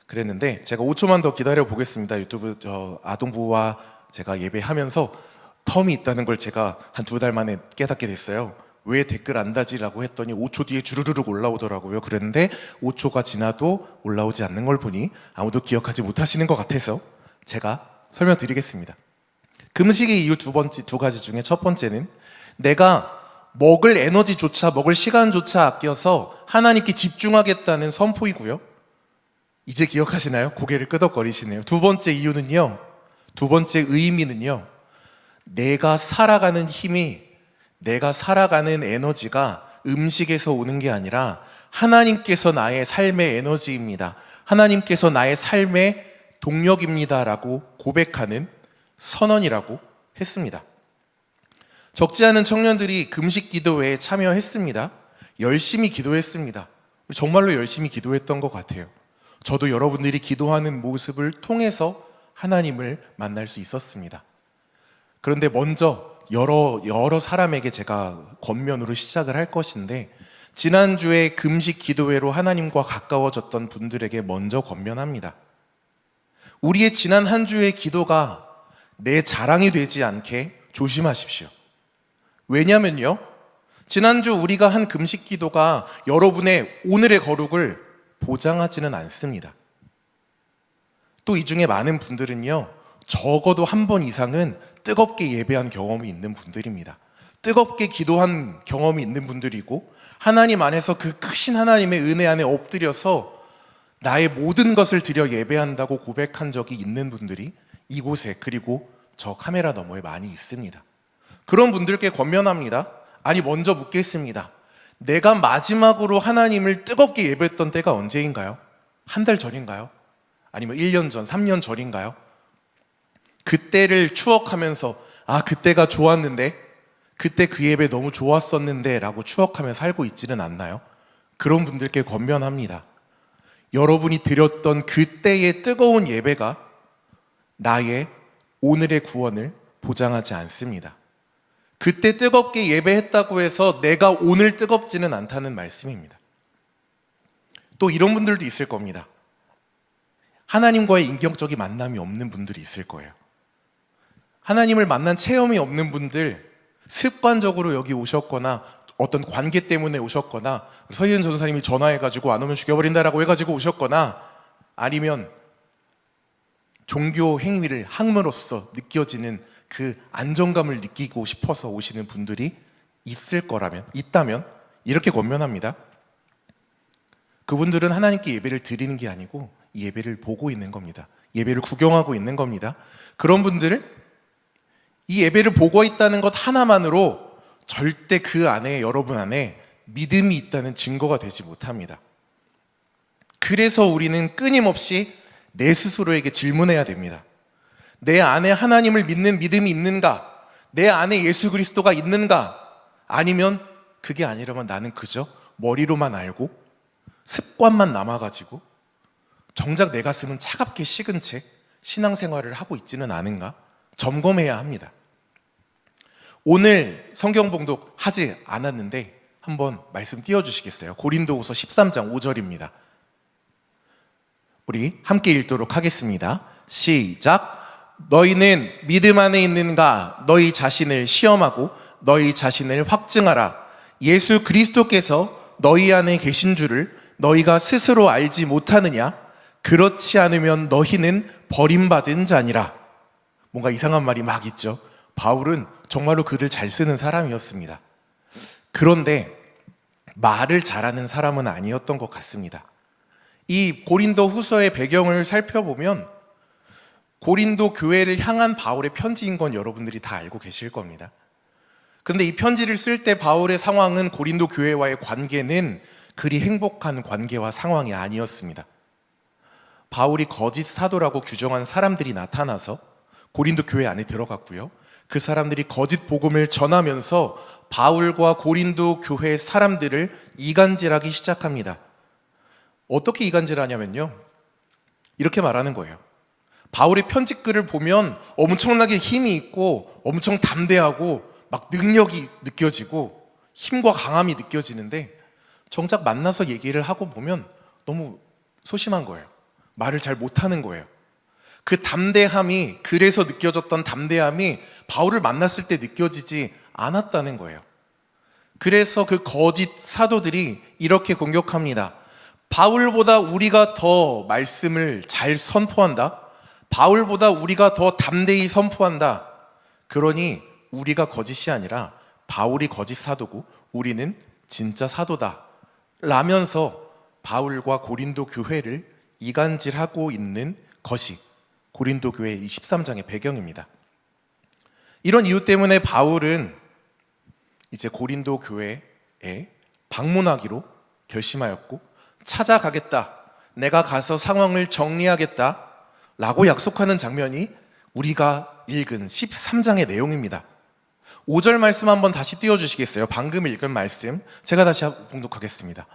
그랬는데 제가 5초만 더 기다려 보겠습니다. 유튜브 아동부와 제가 예배하면서 텀이 있다는 걸 제가 한 2달 만에 깨닫게 됐어요. 왜 댓글 안 다지라고 했더니 5초 뒤에 주르륵 올라오더라고요. 그랬는데 5초가 지나도 올라오지 않는 걸 보니 아무도 기억하지 못하시는 것 같아서 제가 설명드리겠습니다. 금식의 이유 두 가지 중에 첫 번째는 내가 먹을 에너지조차 먹을 시간조차 아껴서 하나님께 집중하겠다는 선포이고요. 이제 기억하시나요? 고개를 끄덕거리시네요. 두 번째 이유는요. 두 번째 의미는요. 내가 살아가는 힘이, 내가 살아가는 에너지가 음식에서 오는 게 아니라 하나님께서 나의 삶의 에너지입니다. 하나님께서 나의 삶의 동력입니다라고 고백하는 선언이라고 했습니다. 적지 않은 청년들이 금식 기도회에 참여했습니다. 열심히 기도했습니다. 정말로 열심히 기도했던 것 같아요. 저도 여러분들이 기도하는 모습을 통해서 하나님을 만날 수 있었습니다. 그런데 먼저 여러 사람에게 제가 겉면으로 시작을 할 것인데, 지난주에 금식 기도회로 하나님과 가까워졌던 분들에게 먼저 권면합니다. 우리의 지난 한 주의 기도가 내 자랑이 되지 않게 조심하십시오. 왜냐면요, 지난주 우리가 한 금식 기도가 여러분의 오늘의 거룩을 보장하지는 않습니다. 또 이 중에 많은 분들은요, 적어도 한 번 이상은 뜨겁게 예배한 경험이 있는 분들입니다. 뜨겁게 기도한 경험이 있는 분들이고, 하나님 안에서 그 크신 하나님의 은혜 안에 엎드려서 나의 모든 것을 드려 예배한다고 고백한 적이 있는 분들이 이곳에, 그리고 저 카메라 너머에 많이 있습니다. 그런 분들께 권면합니다. 아니, 먼저 묻겠습니다. 내가 마지막으로 하나님을 뜨겁게 예배했던 때가 언제인가요? 한 달 전인가요? 아니면 1년 전, 3년 전인가요? 그때를 추억하면서 아, 그때가 좋았는데, 그때 그 예배 너무 좋았었는데 라고 추억하며 살고 있지는 않나요? 그런 분들께 권면합니다. 여러분이 드렸던 그때의 뜨거운 예배가 나의 오늘의 구원을 보장하지 않습니다. 그때 뜨겁게 예배했다고 해서 내가 오늘 뜨겁지는 않다는 말씀입니다. 또 이런 분들도 있을 겁니다. 하나님과의 인격적인 만남이 없는 분들이 있을 거예요. 하나님을 만난 체험이 없는 분들, 습관적으로 여기 오셨거나 어떤 관계 때문에 오셨거나 서희은 전사님이 전화해가지고 안 오면 죽여버린다라고 해가지고 오셨거나, 아니면 종교 행위를 함으로써 느껴지는 그 안정감을 느끼고 싶어서 오시는 분들이 있다면 이렇게 권면합니다. 그분들은 하나님께 예배를 드리는 게 아니고 이 예배를 보고 있는 겁니다. 예배를 구경하고 있는 겁니다. 그런 분들을 이 예배를 보고 있다는 것 하나만으로 절대 그 안에, 여러분 안에 믿음이 있다는 증거가 되지 못합니다. 그래서 우리는 끊임없이 내 스스로에게 질문해야 됩니다. 내 안에 하나님을 믿는 믿음이 있는가? 내 안에 예수 그리스도가 있는가? 아니면 그게 아니라면 나는 그저 머리로만 알고 습관만 남아가지고 정작 내 가슴은 차갑게 식은 채 신앙생활을 하고 있지는 않은가? 점검해야 합니다. 오늘 성경 봉독 하지 않았는데 한번 말씀 띄워주시겠어요? 고린도후서 13장 5절입니다. 우리 함께 읽도록 하겠습니다. 시작. 너희는 믿음 안에 있는가? 너희 자신을 시험하고 너희 자신을 확증하라. 예수 그리스도께서 너희 안에 계신 줄을 너희가 스스로 알지 못하느냐? 그렇지 않으면 너희는 버림받은 자니라. 뭔가 이상한 말이 막 있죠. 바울은 정말로 글을 잘 쓰는 사람이었습니다. 그런데 말을 잘하는 사람은 아니었던 것 같습니다. 이 고린도 후서의 배경을 살펴보면 고린도 교회를 향한 바울의 편지인 건 여러분들이 다 알고 계실 겁니다. 그런데 이 편지를 쓸 때 바울의 상황은 고린도 교회와의 관계는 그리 행복한 관계와 상황이 아니었습니다. 바울이 거짓 사도라고 규정한 사람들이 나타나서 고린도 교회 안에 들어갔고요. 그 사람들이 거짓 복음을 전하면서 바울과 고린도 교회 사람들을 이간질하기 시작합니다. 어떻게 이간질하냐면요, 이렇게 말하는 거예요. 바울의 편집글을 보면 엄청나게 힘이 있고 엄청 담대하고 막 능력이 느껴지고 힘과 강함이 느껴지는데, 정작 만나서 얘기를 하고 보면 너무 소심한 거예요. 말을 잘 못하는 거예요. 그 담대함이, 그래서 느껴졌던 담대함이 바울을 만났을 때 느껴지지 않았다는 거예요. 그래서 그 거짓 사도들이 이렇게 공격합니다. 바울보다 우리가 더 말씀을 잘 선포한다. 바울보다 우리가 더 담대히 선포한다. 그러니 우리가 거짓이 아니라 바울이 거짓 사도고 우리는 진짜 사도다 라면서 바울과 고린도 교회를 이간질하고 있는 것이 고린도 교회 이 13장의 배경입니다. 이런 이유 때문에 바울은 이제 고린도 교회에 방문하기로 결심하였고, 찾아가겠다, 내가 가서 상황을 정리하겠다 라고 약속하는 장면이 우리가 읽은 13장의 내용입니다. 5절 말씀 한번 다시 띄워주시겠어요? 방금 읽은 말씀 제가 다시 봉독하겠습니다.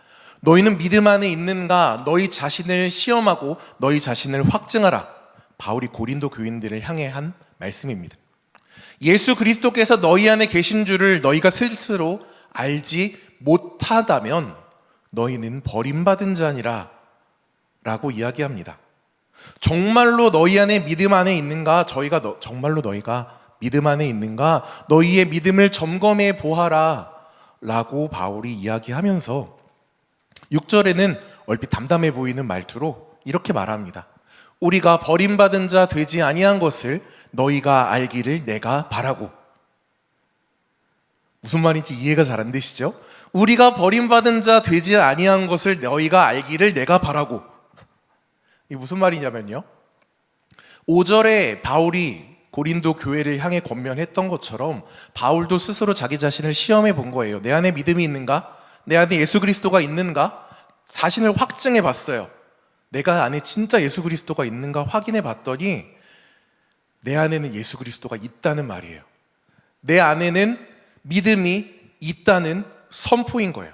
너희는 믿음 안에 있는가? 너희 자신을 시험하고 너희 자신을 확증하라. 바울이 고린도 교인들을 향해 한 말씀입니다. 예수 그리스도께서 너희 안에 계신 줄을 너희가 스스로 알지 못하다면 너희는 버림받은 자니라 라고 이야기합니다. 정말로 너희 안에 믿음 안에 있는가? 정말로 너희가 믿음 안에 있는가? 너희의 믿음을 점검해 보아라 라고 바울이 이야기하면서 6절에는 얼핏 담담해 보이는 말투로 이렇게 말합니다. 우리가 버림받은 자 되지 아니한 것을 너희가 알기를 내가 바라고. 무슨 말인지 이해가 잘 안 되시죠? 우리가 버림받은 자 되지 아니한 것을 너희가 알기를 내가 바라고. 이게 무슨 말이냐면요, 5절에 바울이 고린도 교회를 향해 권면했던 것처럼 바울도 스스로 자기 자신을 시험해 본 거예요. 내 안에 믿음이 있는가? 내 안에 예수 그리스도가 있는가? 자신을 확증해 봤어요. 내가 안에 진짜 예수 그리스도가 있는가 확인해 봤더니 내 안에는 예수 그리스도가 있다는 말이에요. 내 안에는 믿음이 있다는 선포인 거예요.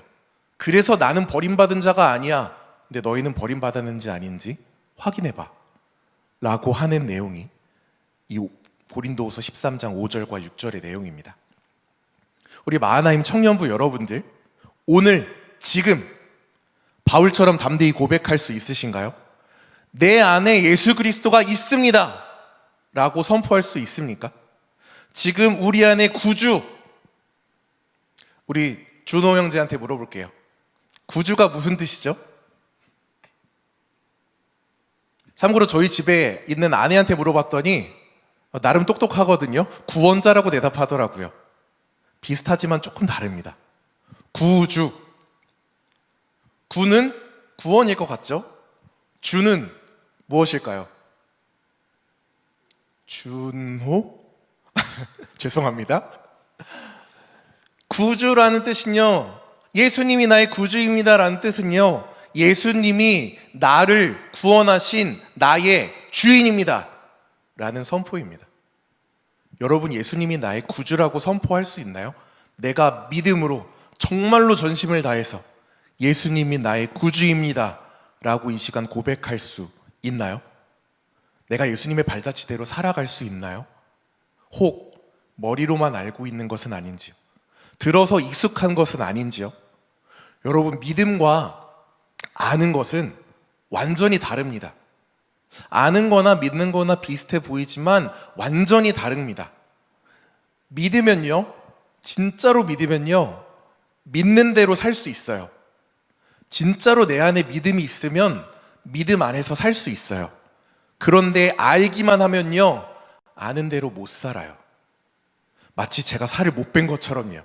그래서 나는 버림받은 자가 아니야. 근데 너희는 버림받았는지 아닌지 확인해 봐 라고 하는 내용이 이 고린도후서 13장 5절과 6절의 내용입니다. 우리 마하나임 청년부 여러분들, 오늘 지금 바울처럼 담대히 고백할 수 있으신가요? 내 안에 예수 그리스도가 있습니다 라고 선포할 수 있습니까? 지금 우리 안에 구주, 우리 준호 형제한테 물어볼게요. 구주가 무슨 뜻이죠? 참고로 저희 집에 있는 아내한테 물어봤더니 나름 똑똑하거든요. 구원자라고 대답하더라고요. 비슷하지만 조금 다릅니다. 구주, 구는 구원일 것 같죠? 주는 무엇일까요? 준호? 죄송합니다. 구주라는 뜻은요, 예수님이 나의 구주입니다 라는 뜻은요, 예수님이 나를 구원하신 나의 주인입니다 라는 선포입니다. 여러분, 예수님이 나의 구주라고 선포할 수 있나요? 내가 믿음으로 정말로 전심을 다해서 예수님이 나의 구주입니다 라고 이 시간 고백할 수 있나요? 내가 예수님의 발자취대로 살아갈 수 있나요? 혹 머리로만 알고 있는 것은 아닌지요? 들어서 익숙한 것은 아닌지요? 여러분, 믿음과 아는 것은 완전히 다릅니다. 아는 거나 믿는 거나 비슷해 보이지만 완전히 다릅니다. 믿으면요, 진짜로 믿으면요, 믿는 대로 살 수 있어요. 진짜로 내 안에 믿음이 있으면 믿음 안에서 살 수 있어요. 그런데 알기만 하면요, 아는 대로 못 살아요. 마치 제가 살을 못 뺀 것처럼요.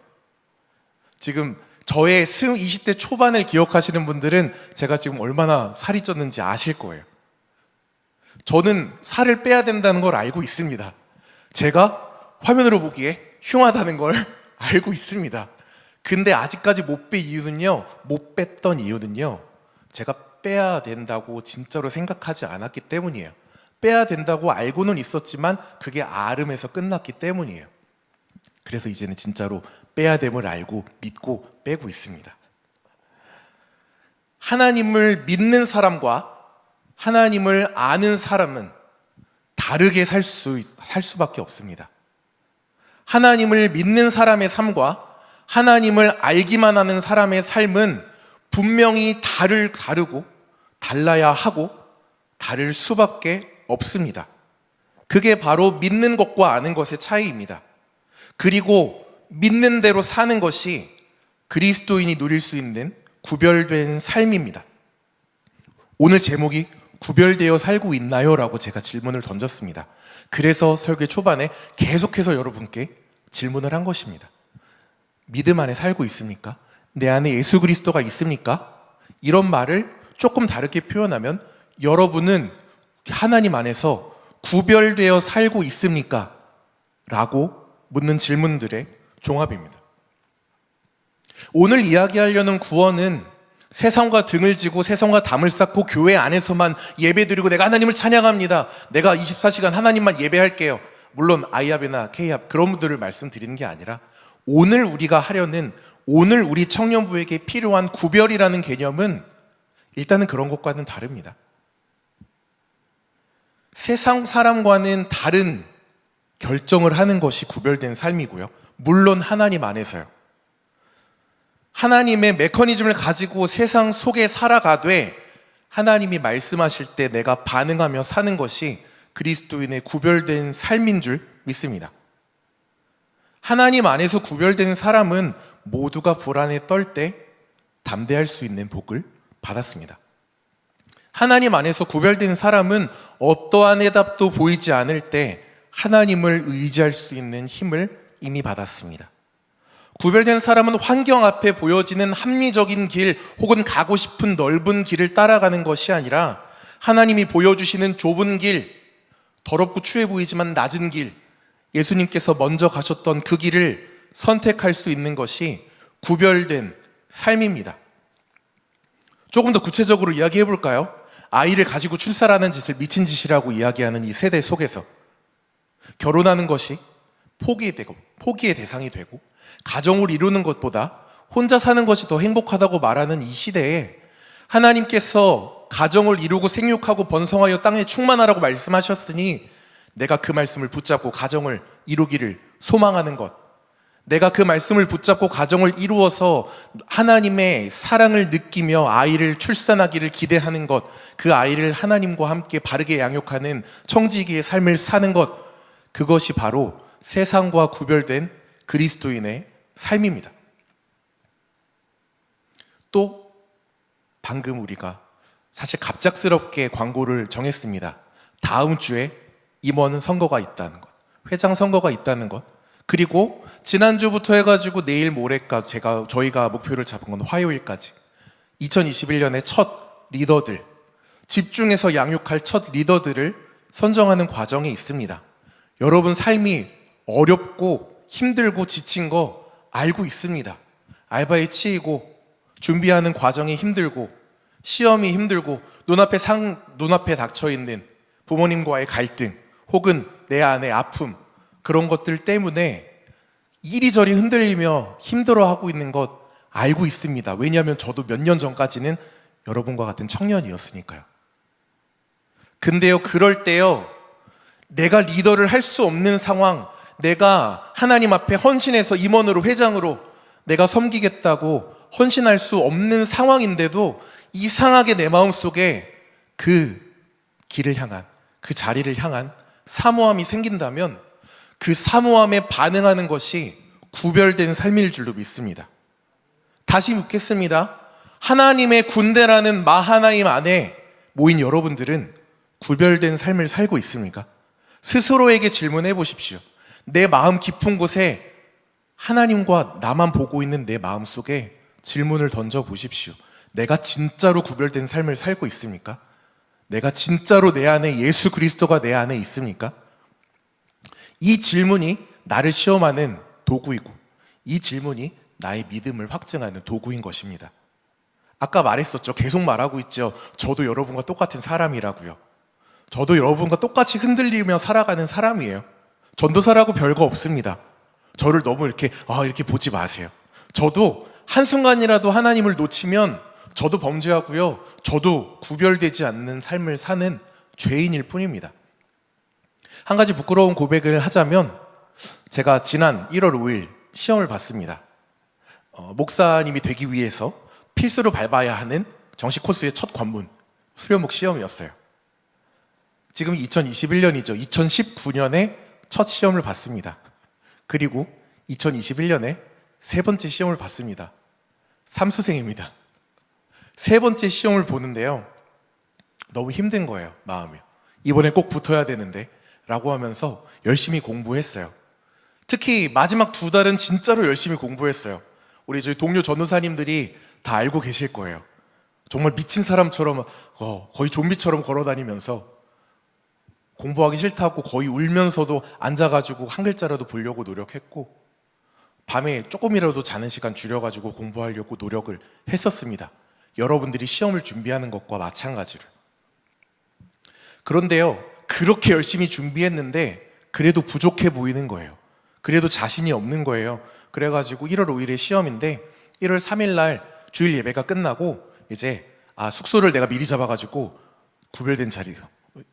지금 저의 20대 초반을 기억하시는 분들은 제가 지금 얼마나 살이 쪘는지 아실 거예요. 저는 살을 빼야 된다는 걸 알고 있습니다. 제가 화면으로 보기에 흉하다는 걸 알고 있습니다. 근데 아직까지 못 뺐던 이유는요, 제가 빼야 된다고 진짜로 생각하지 않았기 때문이에요. 빼야 된다고 알고는 있었지만 그게 아름에서 끝났기 때문이에요. 그래서 이제는 진짜로 빼야 됨을 알고 믿고 빼고 있습니다. 하나님을 믿는 사람과 하나님을 아는 사람은 다르게 살 수밖에 없습니다. 하나님을 믿는 사람의 삶과 하나님을 알기만 하는 사람의 삶은 분명히 다르고 달라야 하고 다를 수밖에 없습니다. 그게 바로 믿는 것과 아는 것의 차이입니다. 그리고 믿는 대로 사는 것이 그리스도인이 누릴 수 있는 구별된 삶입니다. 오늘 제목이 구별되어 살고 있나요? 라고 제가 질문을 던졌습니다. 그래서 설교 초반에 계속해서 여러분께 질문을 한 것입니다. 믿음 안에 살고 있습니까? 내 안에 예수 그리스도가 있습니까? 이런 말을 조금 다르게 표현하면 여러분은 하나님 안에서 구별되어 살고 있습니까? 라고 묻는 질문들의 종합입니다. 오늘 이야기하려는 구원은 세상과 등을 지고 세상과 담을 쌓고 교회 안에서만 예배드리고 내가 하나님을 찬양합니다, 내가 24시간 하나님만 예배할게요, 물론 아이합이나 케이합 그런 분들을 말씀드리는 게 아니라 오늘 우리가 하려는, 오늘 우리 청년부에게 필요한 구별이라는 개념은 일단은 그런 것과는 다릅니다. 세상 사람과는 다른 결정을 하는 것이 구별된 삶이고요, 물론 하나님 안에서요. 하나님의 메커니즘을 가지고 세상 속에 살아가되 하나님이 말씀하실 때 내가 반응하며 사는 것이 그리스도인의 구별된 삶인 줄 믿습니다. 하나님 안에서 구별된 사람은 모두가 불안에 떨 때 담대할 수 있는 복을 받았습니다. 하나님 안에서 구별된 사람은 어떠한 해답도 보이지 않을 때 하나님을 의지할 수 있는 힘을 이미 받았습니다. 구별된 사람은 환경 앞에 보여지는 합리적인 길 혹은 가고 싶은 넓은 길을 따라가는 것이 아니라 하나님이 보여주시는 좁은 길, 더럽고 추해 보이지만 낮은 길, 예수님께서 먼저 가셨던 그 길을 선택할 수 있는 것이 구별된 삶입니다. 조금 더 구체적으로 이야기해 볼까요? 아이를 가지고 출산하는 짓을 미친 짓이라고 이야기하는 이 세대 속에서 결혼하는 것이 포기의 대상이 되고 가정을 이루는 것보다 혼자 사는 것이 더 행복하다고 말하는 이 시대에 하나님께서 가정을 이루고 생육하고 번성하여 땅에 충만하라고 말씀하셨으니 내가 그 말씀을 붙잡고 가정을 이루기를 소망하는 것, 내가 그 말씀을 붙잡고 가정을 이루어서 하나님의 사랑을 느끼며 아이를 출산하기를 기대하는 것, 그 아이를 하나님과 함께 바르게 양육하는 청지기의 삶을 사는 것, 그것이 바로 세상과 구별된 그리스도인의 삶입니다. 또 방금 우리가 사실 갑작스럽게 광고를 정했습니다. 다음 주에 임원 선거가 있다는 것, 회장 선거가 있다는 것, 그리고 지난주부터 해가지고 내일 모레까지 저희가 목표를 잡은 건 화요일까지 2021년의 첫 리더들, 집중해서 양육할 첫 리더들을 선정하는 과정이 있습니다. 여러분 삶이 어렵고 힘들고 지친 거 알고 있습니다. 알바에 치이고 준비하는 과정이 힘들고 시험이 힘들고 눈앞에 닥쳐있는 부모님과의 갈등 혹은 내 안의 아픔, 그런 것들 때문에 이리저리 흔들리며 힘들어하고 있는 것 알고 있습니다. 왜냐하면 저도 몇 년 전까지는 여러분과 같은 청년이었으니까요. 근데요, 그럴 때요, 내가 리더를 할 수 없는 상황, 내가 하나님 앞에 헌신해서 임원으로 회장으로 내가 섬기겠다고 헌신할 수 없는 상황인데도 이상하게 내 마음속에 그 길을 향한, 그 자리를 향한 사모함이 생긴다면 그 사모함에 반응하는 것이 구별된 삶일 줄로 믿습니다. 다시 묻겠습니다. 하나님의 군대라는 마하나임 안에 모인 여러분들은 구별된 삶을 살고 있습니까? 스스로에게 질문해 보십시오. 내 마음 깊은 곳에 하나님과 나만 보고 있는 내 마음 속에 질문을 던져 보십시오. 내가 진짜로 구별된 삶을 살고 있습니까? 내가 진짜로 내 안에 예수 그리스도가 내 안에 있습니까? 이 질문이 나를 시험하는 도구이고 이 질문이 나의 믿음을 확증하는 도구인 것입니다. 아까 말했었죠. 계속 말하고 있죠. 저도 여러분과 똑같은 사람이라고요. 저도 여러분과 똑같이 흔들리며 살아가는 사람이에요. 전도사라고 별거 없습니다. 저를 너무 이렇게 보지 마세요. 저도 한순간이라도 하나님을 놓치면 저도 범죄하고요. 저도 구별되지 않는 삶을 사는 죄인일 뿐입니다. 한 가지 부끄러운 고백을 하자면 제가 지난 1월 5일 시험을 봤습니다. 목사님이 되기 위해서 필수로 밟아야 하는 정식 코스의 첫 관문, 수료목 시험이었어요. 지금 2021년이죠. 2019년에 첫 시험을 봤습니다. 그리고 2021년에 세 번째 시험을 봤습니다. 삼수생입니다. 세 번째 시험을 보는데요. 너무 힘든 거예요, 마음이. 이번에 꼭 붙어야 되는데 라고 하면서 열심히 공부했어요. 특히 마지막 2달은 진짜로 열심히 공부했어요. 우리 저희 동료 전도사님들이 다 알고 계실 거예요. 정말 미친 사람처럼 거의 좀비처럼 걸어다니면서 공부하기 싫다고 거의 울면서도 앉아가지고 한 글자라도 보려고 노력했고, 밤에 조금이라도 자는 시간 줄여가지고 공부하려고 노력을 했었습니다. 여러분들이 시험을 준비하는 것과 마찬가지로. 그런데요, 그렇게 열심히 준비했는데 그래도 부족해 보이는 거예요. 그래도 자신이 없는 거예요. 그래가지고 1월 5일에 시험인데 1월 3일 날 주일 예배가 끝나고 이제 숙소를 내가 미리 잡아가지고 구별된 자리,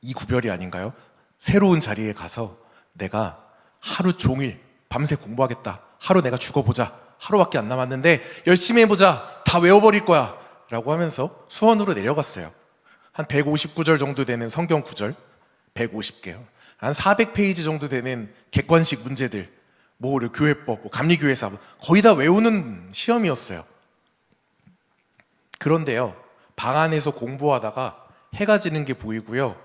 이 구별이 아닌가요? 새로운 자리에 가서 내가 하루 종일 밤새 공부하겠다. 하루 내가 죽어보자. 하루밖에 안 남았는데 열심히 해보자. 다 외워버릴 거야. 라고 하면서 수원으로 내려갔어요. 한 159절 정도 되는 성경 구절, 150개요. 한 400페이지 정도 되는 객관식 문제들, 교회법, 감리교회사, 거의 다 외우는 시험이었어요. 그런데요, 방 안에서 공부하다가 해가 지는 게 보이고요.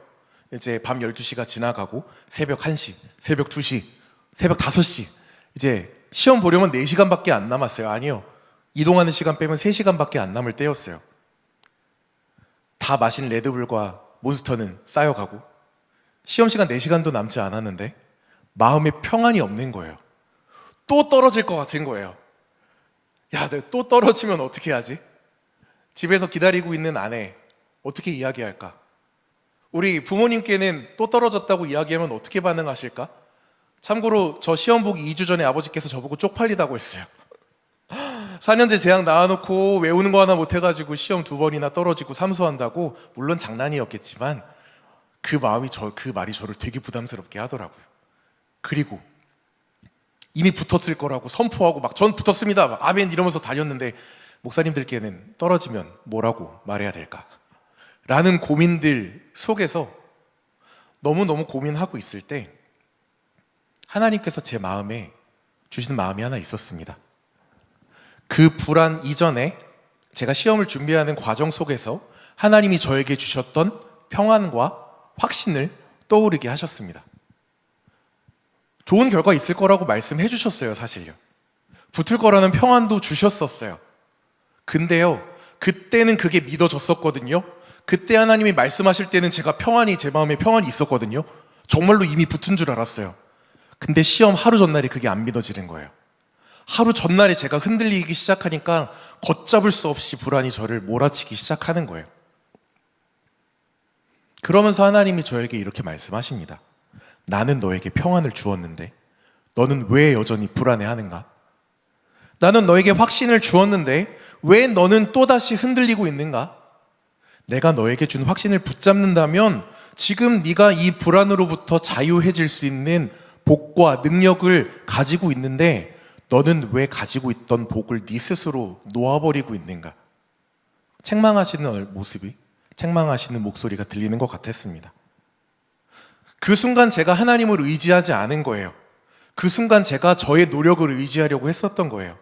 이제 밤 12시가 지나가고 새벽 1시, 새벽 2시, 새벽 5시, 이제 시험 보려면 4시간밖에 안 남았어요. 아니요, 이동하는 시간 빼면 3시간밖에 안 남을 때였어요. 다 마신 레드불과 몬스터는 쌓여가고 시험 시간 4시간도 남지 않았는데 마음에 평안이 없는 거예요. 또 떨어질 것 같은 거예요. 야, 내가 또 떨어지면 어떻게 하지? 집에서 기다리고 있는 아내 어떻게 이야기할까? 우리 부모님께는 또 떨어졌다고 이야기하면 어떻게 반응하실까? 참고로 저 시험 보기 2주 전에 아버지께서 저보고 쪽팔리다고 했어요. 4년제 대학 나와놓고 외우는 거 하나 못해가지고 시험 2번이나 떨어지고 삼수한다고. 물론 장난이었겠지만 그 말이 저를 되게 부담스럽게 하더라고요. 그리고 이미 붙었을 거라고 선포하고 막 전 붙었습니다, 막 아멘 이러면서 달렸는데 목사님들께는 떨어지면 뭐라고 말해야 될까? 라는 고민들 속에서 너무너무 고민하고 있을 때 하나님께서 제 마음에 주신 마음이 하나 있었습니다. 그 불안 이전에 제가 시험을 준비하는 과정 속에서 하나님이 저에게 주셨던 평안과 확신을 떠오르게 하셨습니다. 좋은 결과 있을 거라고 말씀해 주셨어요, 사실요. 붙을 거라는 평안도 주셨었어요. 근데요, 그때는 그게 믿어졌었거든요. 그때 하나님이 말씀하실 때는 제가 제 마음에 평안이 있었거든요. 정말로 이미 붙은 줄 알았어요. 근데 시험 하루 전날에 그게 안 믿어지는 거예요. 하루 전날에 제가 흔들리기 시작하니까 걷잡을 수 없이 불안이 저를 몰아치기 시작하는 거예요. 그러면서 하나님이 저에게 이렇게 말씀하십니다. 나는 너에게 평안을 주었는데 너는 왜 여전히 불안해하는가? 나는 너에게 확신을 주었는데 왜 너는 또다시 흔들리고 있는가? 내가 너에게 준 확신을 붙잡는다면 지금 네가 이 불안으로부터 자유해질 수 있는 복과 능력을 가지고 있는데 너는 왜 가지고 있던 복을 네 스스로 놓아버리고 있는가? 책망하시는 모습이, 책망하시는 목소리가 들리는 것 같았습니다. 그 순간 제가 하나님을 의지하지 않은 거예요. 그 순간 제가 저의 노력을 의지하려고 했었던 거예요.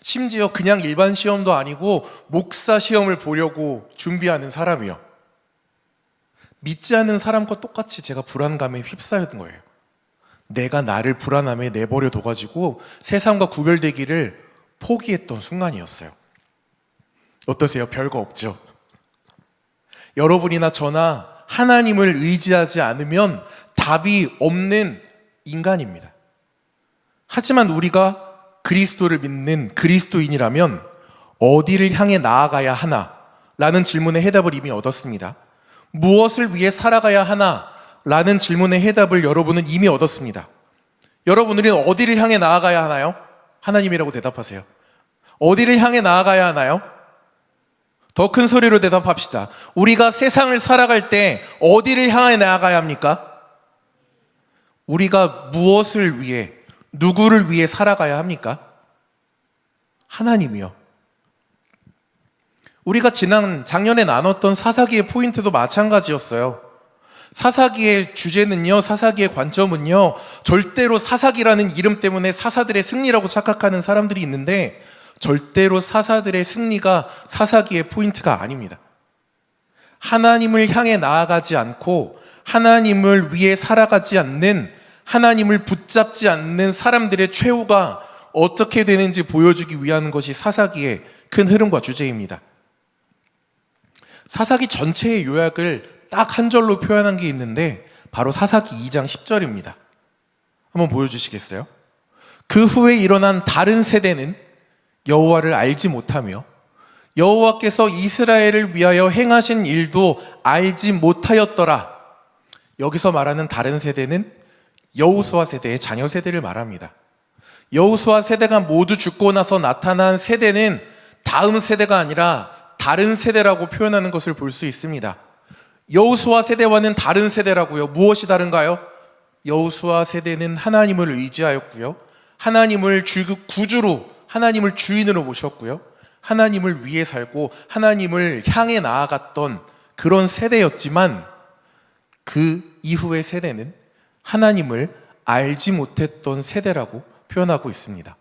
심지어 그냥 일반 시험도 아니고 목사 시험을 보려고 준비하는 사람이요. 믿지 않는 사람과 똑같이 제가 불안감에 휩싸였던 거예요. 내가 나를 불안함에 내버려 둬가지고 세상과 구별되기를 포기했던 순간이었어요. 어떠세요? 별거 없죠? 여러분이나 저나 하나님을 의지하지 않으면 답이 없는 인간입니다. 하지만 우리가 그리스도를 믿는 그리스도인이라면 어디를 향해 나아가야 하나? 라는 질문의 해답을 이미 얻었습니다. 무엇을 위해 살아가야 하나? 라는 질문의 해답을 여러분은 이미 얻었습니다. 여러분들은 어디를 향해 나아가야 하나요? 하나님이라고 대답하세요. 어디를 향해 나아가야 하나요? 더 큰 소리로 대답합시다. 우리가 세상을 살아갈 때 어디를 향해 나아가야 합니까? 우리가 무엇을 위해, 누구를 위해 살아가야 합니까? 하나님이요. 우리가 작년에 나눴던 사사기의 포인트도 마찬가지였어요. 사사기의 주제는요, 사사기의 관점은요, 절대로 사사기라는 이름 때문에 사사들의 승리라고 착각하는 사람들이 있는데 절대로 사사들의 승리가 사사기의 포인트가 아닙니다. 하나님을 향해 나아가지 않고 하나님을 위해 살아가지 않는, 하나님을 붙잡지 않는 사람들의 최후가 어떻게 되는지 보여주기 위한 것이 사사기의 큰 흐름과 주제입니다. 사사기 전체의 요약을 딱 한 절로 표현한 게 있는데 바로 사사기 2장 10절입니다. 한번 보여주시겠어요? 그 후에 일어난 다른 세대는 여호와를 알지 못하며 여호와께서 이스라엘을 위하여 행하신 일도 알지 못하였더라. 여기서 말하는 다른 세대는 여호수아 세대의 자녀 세대를 말합니다. 여호수아 세대가 모두 죽고 나서 나타난 세대는 다음 세대가 아니라 다른 세대라고 표현하는 것을 볼 수 있습니다. 여호수아 세대와는 다른 세대라고요. 무엇이 다른가요? 여호수아 세대는 하나님을 의지하였고요. 하나님을 구주로, 하나님을 주인으로 모셨고요. 하나님을 위해 살고 하나님을 향해 나아갔던 그런 세대였지만 그 이후의 세대는 하나님을 알지 못했던 세대라고 표현하고 있습니다.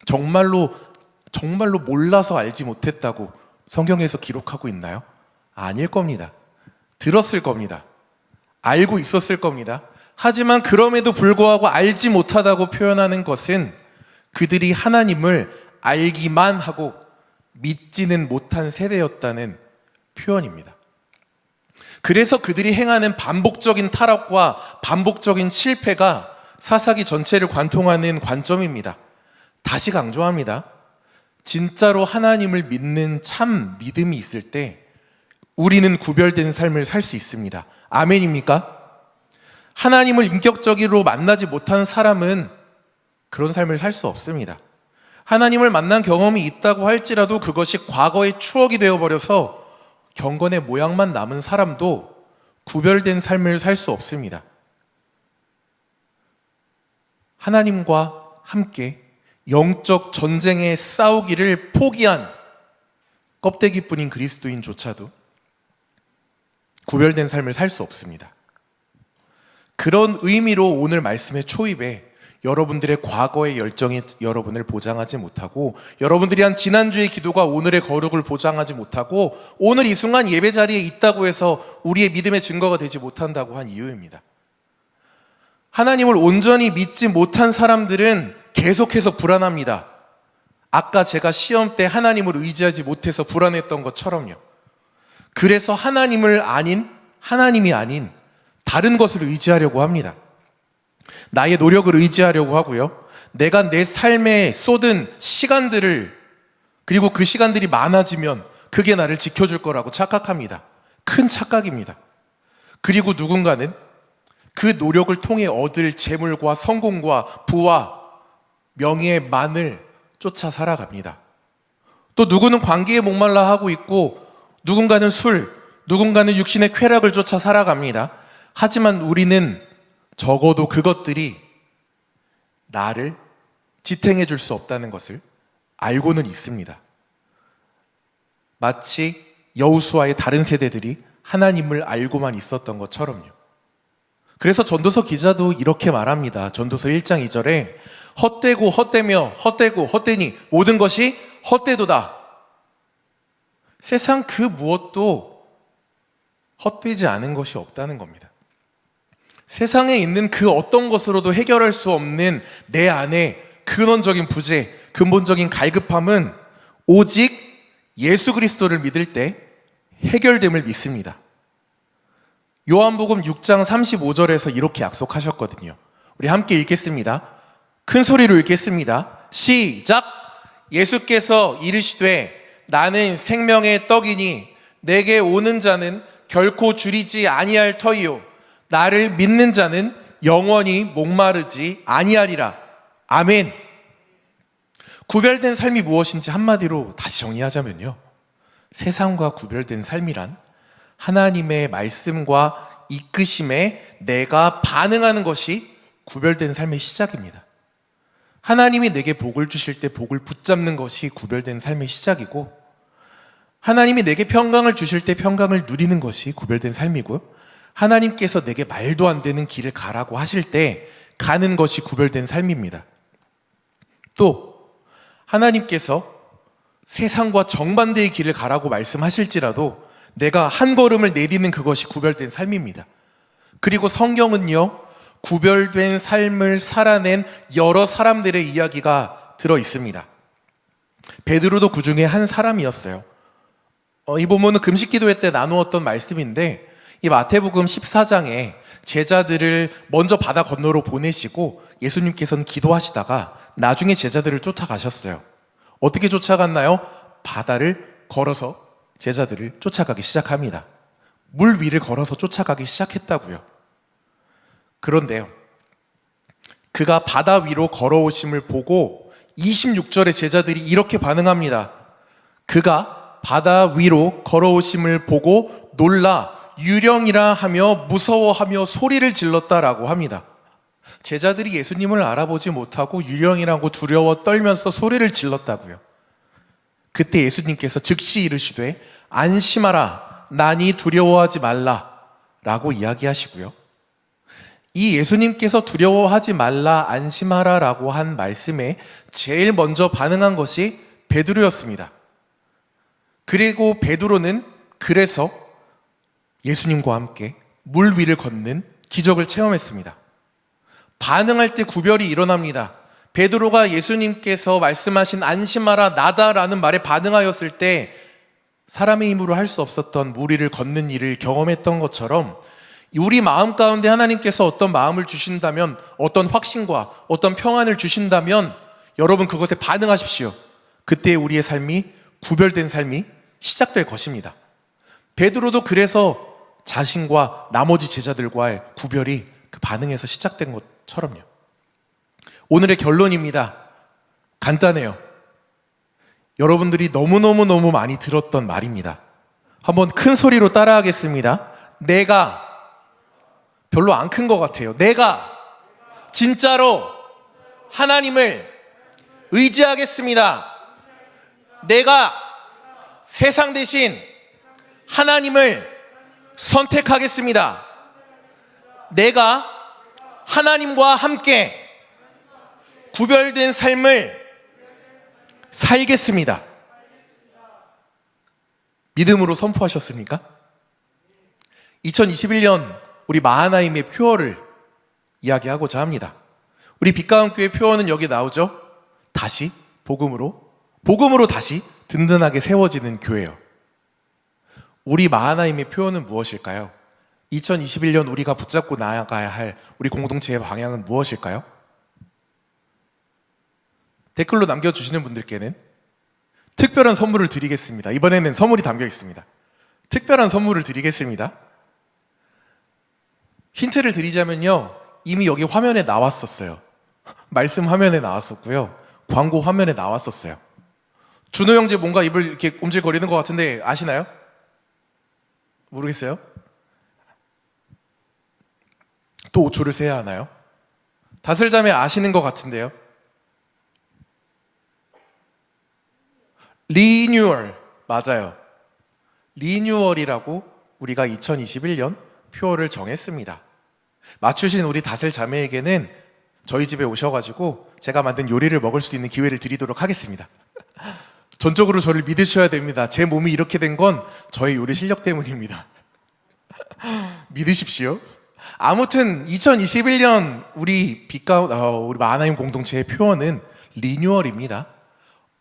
정말로 몰라서 알지 못했다고 성경에서 기록하고 있나요? 아닐 겁니다. 들었을 겁니다. 알고 있었을 겁니다. 하지만 그럼에도 불구하고 알지 못하다고 표현하는 것은 그들이 하나님을 알기만 하고 믿지는 못한 세대였다는 표현입니다. 그래서 그들이 행하는 반복적인 타락과 반복적인 실패가 사사기 전체를 관통하는 관점입니다. 다시 강조합니다. 진짜로 하나님을 믿는 참 믿음이 있을 때 우리는 구별된 삶을 살 수 있습니다. 아멘입니까? 하나님을 인격적으로 만나지 못한 사람은 그런 삶을 살 수 없습니다. 하나님을 만난 경험이 있다고 할지라도 그것이 과거의 추억이 되어버려서 경건의 모양만 남은 사람도 구별된 삶을 살 수 없습니다. 하나님과 함께 영적 전쟁에 싸우기를 포기한 껍데기뿐인 그리스도인조차도 구별된 삶을 살 수 없습니다. 그런 의미로 오늘 말씀의 초입에 여러분들의 과거의 열정이 여러분을 보장하지 못하고 여러분들이 한 지난주의 기도가 오늘의 거룩을 보장하지 못하고 오늘 이 순간 예배 자리에 있다고 해서 우리의 믿음의 증거가 되지 못한다고 한 이유입니다. 하나님을 온전히 믿지 못한 사람들은 계속해서 불안합니다. 아까 제가 시험 때 하나님을 의지하지 못해서 불안했던 것처럼요. 그래서 하나님이 아닌 다른 것을 의지하려고 합니다. 나의 노력을 의지하려고 하고요. 내가 내 삶에 쏟은 시간들을, 그리고 그 시간들이 많아지면 그게 나를 지켜줄 거라고 착각합니다. 큰 착각입니다. 그리고 누군가는 그 노력을 통해 얻을 재물과 성공과 부와 명예만을 쫓아 살아갑니다. 또 누구는 관계에 목말라 하고 있고 누군가는 술, 누군가는 육신의 쾌락을 쫓아 살아갑니다. 하지만 우리는 적어도 그것들이 나를 지탱해 줄 수 없다는 것을 알고는 있습니다. 마치 여호수아의 다른 세대들이 하나님을 알고만 있었던 것처럼요. 그래서 전도서 기자도 이렇게 말합니다. 전도서 1장 2절에 헛되고 헛되며 헛되고 헛되니 모든 것이 헛되도다. 세상 그 무엇도 헛되지 않은 것이 없다는 겁니다. 세상에 있는 그 어떤 것으로도 해결할 수 없는 내 안에 근원적인 부재, 근본적인 갈급함은 오직 예수 그리스도를 믿을 때 해결됨을 믿습니다. 요한복음 6장 35절에서 이렇게 약속하셨거든요. 우리 함께 읽겠습니다. 큰 소리로 읽겠습니다. 시작! 예수께서 이르시되 나는 생명의 떡이니 내게 오는 자는 결코 줄이지 아니할 터이요 나를 믿는 자는 영원히 목마르지 아니하리라. 아멘. 구별된 삶이 무엇인지 한마디로 다시 정리하자면요. 세상과 구별된 삶이란 하나님의 말씀과 이끄심에 내가 반응하는 것이 구별된 삶의 시작입니다. 하나님이 내게 복을 주실 때 복을 붙잡는 것이 구별된 삶의 시작이고 하나님이 내게 평강을 주실 때 평강을 누리는 것이 구별된 삶이고요. 하나님께서 내게 말도 안 되는 길을 가라고 하실 때 가는 것이 구별된 삶입니다. 또 하나님께서 세상과 정반대의 길을 가라고 말씀하실지라도 내가 한 걸음을 내딛는 그것이 구별된 삶입니다. 그리고 성경은요, 구별된 삶을 살아낸 여러 사람들의 이야기가 들어 있습니다. 베드로도 그 중에 한 사람이었어요. 이 본문은 금식기도회 때 나누었던 말씀인데 이 마태복음 14장에 제자들을 먼저 바다 건너로 보내시고 예수님께서는 기도하시다가 나중에 제자들을 쫓아가셨어요. 어떻게 쫓아갔나요? 바다를 걸어서 제자들을 쫓아가기 시작합니다. 물 위를 걸어서 쫓아가기 시작했다고요. 그런데요, 그가 바다 위로 걸어오심을 보고 26절에 제자들이 이렇게 반응합니다. 그가 바다 위로 걸어오심을 보고 놀라 유령이라 하며 무서워하며 소리를 질렀다라고 합니다. 제자들이 예수님을 알아보지 못하고 유령이라고 두려워 떨면서 소리를 질렀다고요. 그때 예수님께서 즉시 이르시되 안심하라 나니 두려워하지 말라 라고 이야기하시고요. 이 예수님께서 두려워하지 말라 안심하라 라고 한 말씀에 제일 먼저 반응한 것이 베드로였습니다. 그리고 베드로는 그래서 예수님과 함께 물 위를 걷는 기적을 체험했습니다. 반응할 때 구별이 일어납니다. 베드로가 예수님께서 말씀하신 안심하라 나다라는 말에 반응하였을 때 사람의 힘으로 할 수 없었던 물 위를 걷는 일을 경험했던 것처럼 우리 마음 가운데 하나님께서 어떤 마음을 주신다면, 어떤 확신과 어떤 평안을 주신다면 여러분 그것에 반응하십시오. 그때 우리의 삶이 구별된 삶이 시작될 것입니다. 베드로도 그래서 자신과 나머지 제자들과의 구별이 그 반응에서 시작된 것처럼요. 오늘의 결론입니다. 간단해요. 여러분들이 너무너무 많이 들었던 말입니다. 한번 큰 소리로 따라하겠습니다. 내가, 별로 안 큰 것 같아요. 내가 진짜로 하나님을 의지하겠습니다. 내가 세상 대신 하나님을 선택하겠습니다. 내가 하나님과 함께 구별된 삶을 살겠습니다. 믿음으로 선포하셨습니까? 2021년 우리 마하나임의 표어를 이야기하고자 합니다. 우리 빛가운교회 표어는 여기 나오죠? 다시 복음으로 다시 든든하게 세워지는 교회요. 우리 마하나임의 표어는 무엇일까요? 2021년 우리가 붙잡고 나아가야 할 우리 공동체의 방향은 무엇일까요? 댓글로 남겨주시는 분들께는 특별한 선물을 드리겠습니다. 이번에는 선물이 담겨 있습니다. 특별한 선물을 드리겠습니다. 힌트를 드리자면요, 이미 여기 화면에 나왔었어요. 말씀 화면에 나왔었고요, 광고 화면에 나왔었어요. 준호 형제 뭔가 입을 이렇게 움찔거리는 것 같은데 아시나요? 모르겠어요? 또 5초를 세야 하나요? 다슬자매 아시는 것 같은데요. 리뉴얼, 맞아요. 리뉴얼이라고 우리가 2021년 표어를 정했습니다. 맞추신 우리 다슬 자매에게는 저희 집에 오셔가지고 제가 만든 요리를 먹을 수 있는 기회를 드리도록 하겠습니다. 전적으로 저를 믿으셔야 됩니다. 제 몸이 이렇게 된 건 저의 요리 실력 때문입니다. 믿으십시오. 아무튼 2021년 우리 우리 마하나임 공동체의 표어는 리뉴얼입니다.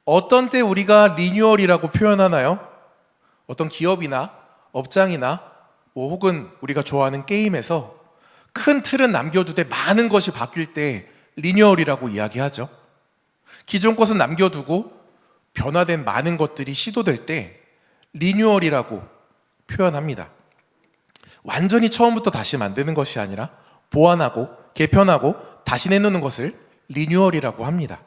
어떤 때 우리가 리뉴얼이라고 표현하나요? 어떤 기업이나 업장이나 혹은 우리가 좋아하는 게임에서 큰 틀은 남겨두되 많은 것이 바뀔 때 리뉴얼이라고 이야기하죠. 기존 것은 남겨두고 변화된 많은 것들이 시도될 때 리뉴얼이라고 표현합니다. 완전히 처음부터 다시 만드는 것이 아니라 보완하고 개편하고 다시 내놓는 것을 리뉴얼이라고 합니다.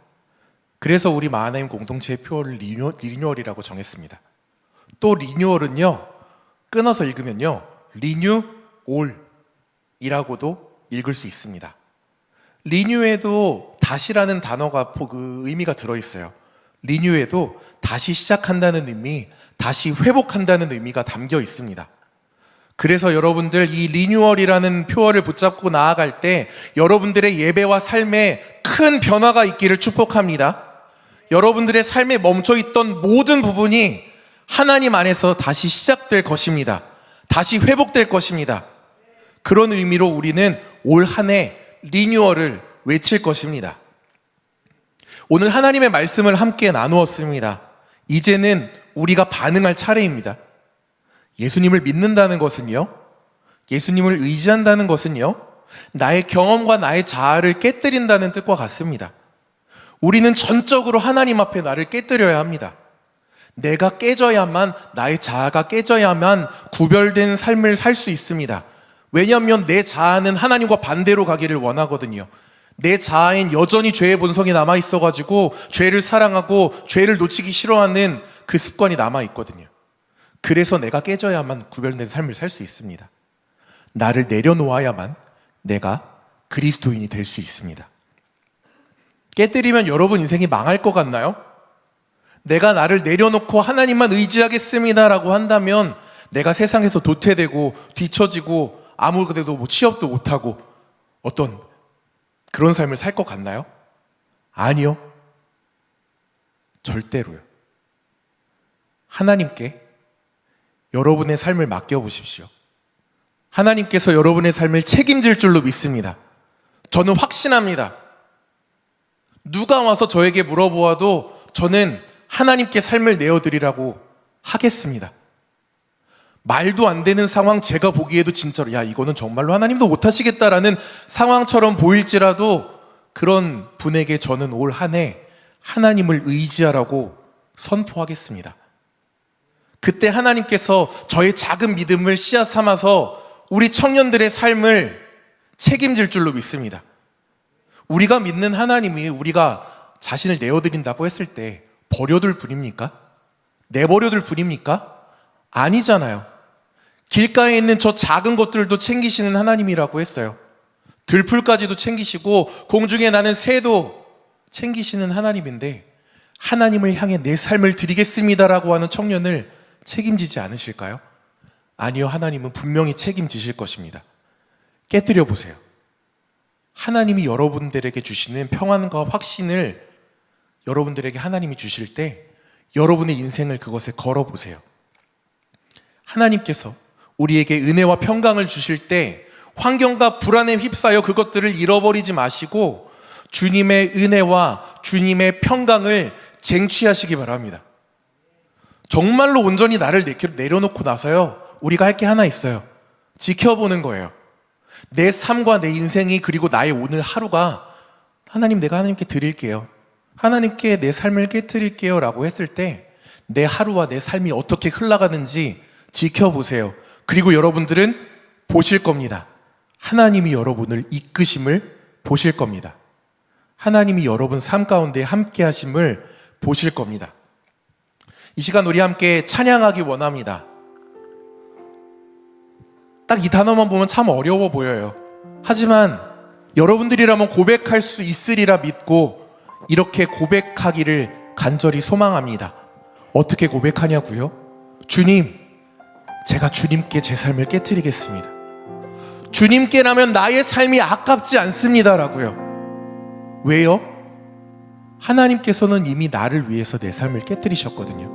그래서 우리 마하나임 공동체의 표어를 리뉴얼이라고 정했습니다. 또 리뉴얼은요, 끊어서 읽으면요, 리뉴올이라고도 읽을 수 있습니다. 리뉴에도 다시라는 단어가 그 의미가 들어있어요. 리뉴에도 다시 시작한다는 의미, 다시 회복한다는 의미가 담겨 있습니다. 그래서 여러분들 이 리뉴얼이라는 표어를 붙잡고 나아갈 때 여러분들의 예배와 삶에 큰 변화가 있기를 축복합니다. 여러분들의 삶에 멈춰있던 모든 부분이 하나님 안에서 다시 시작될 것입니다. 다시 회복될 것입니다. 그런 의미로 우리는 올 한 해 리뉴얼을 외칠 것입니다. 오늘 하나님의 말씀을 함께 나누었습니다. 이제는 우리가 반응할 차례입니다. 예수님을 믿는다는 것은요, 예수님을 의지한다는 것은요, 나의 경험과 나의 자아를 깨뜨린다는 뜻과 같습니다. 우리는 전적으로 하나님 앞에 나를 깨뜨려야 합니다. 내가 깨져야만, 나의 자아가 깨져야만 구별된 삶을 살 수 있습니다. 왜냐하면 내 자아는 하나님과 반대로 가기를 원하거든요. 내 자아엔 여전히 죄의 본성이 남아있어가지고 죄를 사랑하고 죄를 놓치기 싫어하는 그 습관이 남아있거든요. 그래서 내가 깨져야만 구별된 삶을 살 수 있습니다. 나를 내려놓아야만 내가 그리스도인이 될 수 있습니다. 깨뜨리면 여러분 인생이 망할 것 같나요? 내가 나를 내려놓고 하나님만 의지하겠습니다라고 한다면 내가 세상에서 도태되고 뒤처지고 아무데도 뭐 취업도 못하고 어떤 그런 삶을 살 것 같나요? 아니요. 절대로요. 하나님께 여러분의 삶을 맡겨보십시오. 하나님께서 여러분의 삶을 책임질 줄로 믿습니다. 저는 확신합니다. 누가 와서 저에게 물어보아도 저는 하나님께 삶을 내어드리라고 하겠습니다. 말도 안 되는 상황, 제가 보기에도 진짜로 야 이거는 정말로 하나님도 못하시겠다라는 상황처럼 보일지라도 그런 분에게 저는 올 한 해 하나님을 의지하라고 선포하겠습니다. 그때 하나님께서 저의 작은 믿음을 씨앗 삼아서 우리 청년들의 삶을 책임질 줄로 믿습니다. 우리가 믿는 하나님이 우리가 자신을 내어드린다고 했을 때 버려둘 분입니까? 내버려둘 분입니까? 아니잖아요. 길가에 있는 저 작은 것들도 챙기시는 하나님이라고 했어요. 들풀까지도 챙기시고 공중에 나는 새도 챙기시는 하나님인데 하나님을 향해 내 삶을 드리겠습니다라고 하는 청년을 책임지지 않으실까요? 아니요, 하나님은 분명히 책임지실 것입니다. 깨뜨려 보세요. 하나님이 여러분들에게 주시는 평안과 확신을 여러분들에게 하나님이 주실 때 여러분의 인생을 그것에 걸어보세요. 하나님께서 우리에게 은혜와 평강을 주실 때 환경과 불안에 휩싸여 그것들을 잃어버리지 마시고 주님의 은혜와 주님의 평강을 쟁취하시기 바랍니다. 정말로 온전히 나를 내려놓고 나서요, 우리가 할 게 하나 있어요. 지켜보는 거예요. 내 삶과 내 인생이, 그리고 나의 오늘 하루가 하나님, 내가 하나님께 드릴게요. 하나님께 내 삶을 깨뜨릴게요 라고 했을 때 내 하루와 내 삶이 어떻게 흘러가는지 지켜보세요. 그리고 여러분들은 보실 겁니다. 하나님이 여러분을 이끄심을 보실 겁니다. 하나님이 여러분 삶 가운데 함께 하심을 보실 겁니다. 이 시간 우리 함께 찬양하기 원합니다. 딱 이 단어만 보면 참 어려워 보여요. 하지만 여러분들이라면 고백할 수 있으리라 믿고 이렇게 고백하기를 간절히 소망합니다. 어떻게 고백하냐고요? 주님, 제가 주님께 제 삶을 깨뜨리겠습니다. 주님께라면 나의 삶이 아깝지 않습니다라고요. 왜요? 하나님께서는 이미 나를 위해서 내 삶을 깨뜨리셨거든요.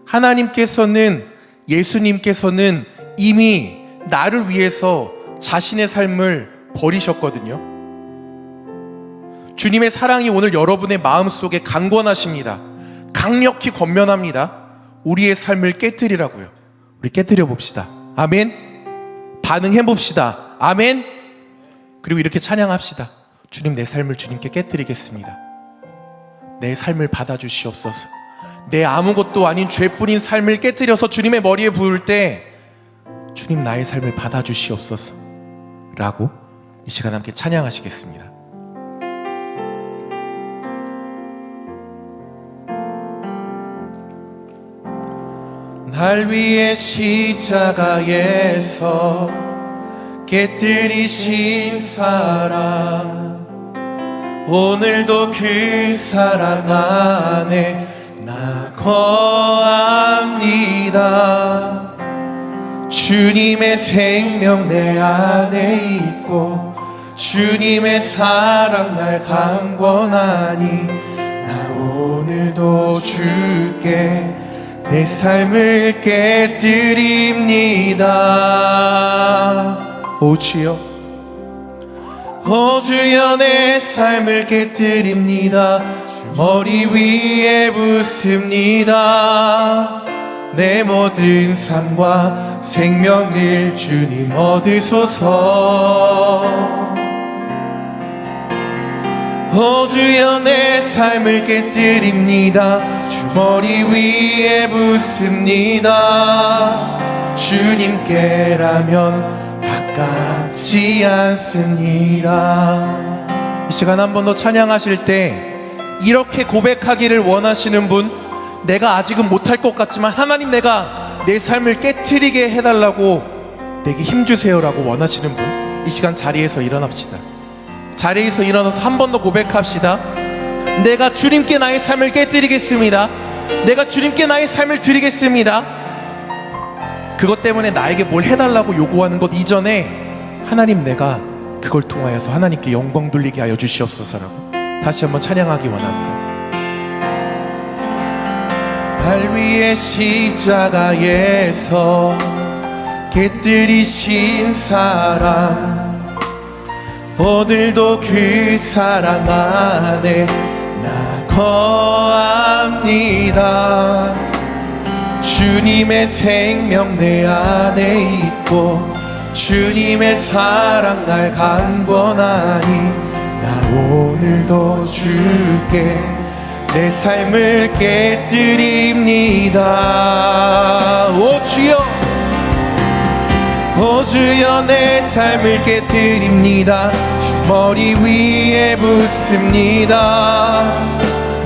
하나님께서는, 예수님께서는 이미 나를 위해서 자신의 삶을 버리셨거든요. 주님의 사랑이 오늘 여러분의 마음속에 강권하십니다. 강력히 권면합니다. 우리의 삶을 깨뜨리라고요. 우리 깨뜨려 봅시다. 아멘. 반응해 봅시다. 아멘. 그리고 이렇게 찬양합시다. 주님, 내 삶을 주님께 깨뜨리겠습니다. 내 삶을 받아주시옵소서. 내 아무것도 아닌 죄뿐인 삶을 깨뜨려서 주님의 머리에 부을 때 주님, 나의 삶을 받아주시옵소서 라고 이 시간 함께 찬양하시겠습니다. 날 위해 십자가에서 깨뜨리신 사랑, 오늘도 그 사랑 안에 나 거합니다. 주님의 생명 내 안에 있고 주님의 사랑 날 강권하니 나 오늘도 주께 내 삶을 깨뜨립니다. 오 주여, 오 주여, 내 삶을 깨뜨립니다. 머리 위에 붓습니다. 내 모든 삶과 생명을 주님 얻으소서. 오 주여 내 삶을 깨뜨립니다. 주 머리 위에 붓습니다. 주님께라면 아깝지 않습니다. 이 시간 한 번 더 찬양하실 때 이렇게 고백하기를 원하시는 분, 내가 아직은 못할 것 같지만 하나님 내가 내 삶을 깨트리게 해달라고 내게 힘주세요라고 원하시는 분, 이 시간 자리에서 일어납시다. 자리에서 일어나서 한 번 더 고백합시다. 내가 주님께 나의 삶을 깨뜨리겠습니다. 내가 주님께 나의 삶을 드리겠습니다. 그것 때문에 나에게 뭘 해달라고 요구하는 것 이전에 하나님 내가 그걸 통하여서 하나님께 영광 돌리게 하여 주시옵소서라고 다시 한번 찬양하기 원합니다. 발 위에 십자가에서 깨뜨리신 사랑, 오늘도 그 사랑 안에 나 거합니다. 주님의 생명 내 안에 있고 주님의 사랑 날 강권하니 나 오늘도 주께 내 삶을 깨뜨립니다. 오 주여, 오 주여 내 삶을 깨뜨립니다. 주 머리 위에 붓습니다.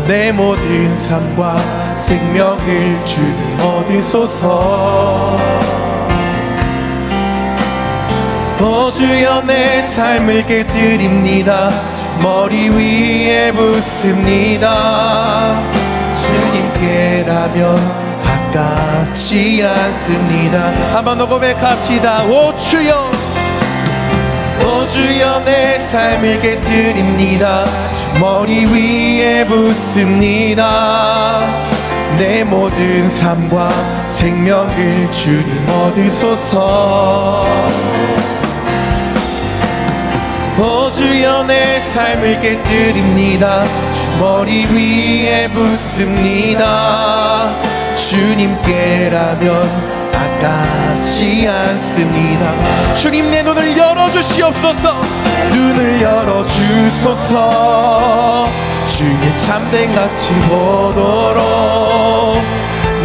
내 모든 삶과 생명을 주님 얻으소서. 오 주여 내 삶을 깨뜨립니다. 주 머리 위에 붓습니다. 주님께라면 아깝지 않습니다. 한 번 더 고백합시다. 오 주여, 오 주여 내 삶을 깨뜨립니다. 주 머리 위에 붓습니다. 내 모든 삶과 생명을 주님 얻으소서. 오 주여 내 삶을 깨뜨립니다. 주 머리 위에 붓습니다. 주님께라면 아깝지 않습니다. 주님 내 눈을 열어주시옵소서. 눈을 열어주소서. 주의 참된같이 보도록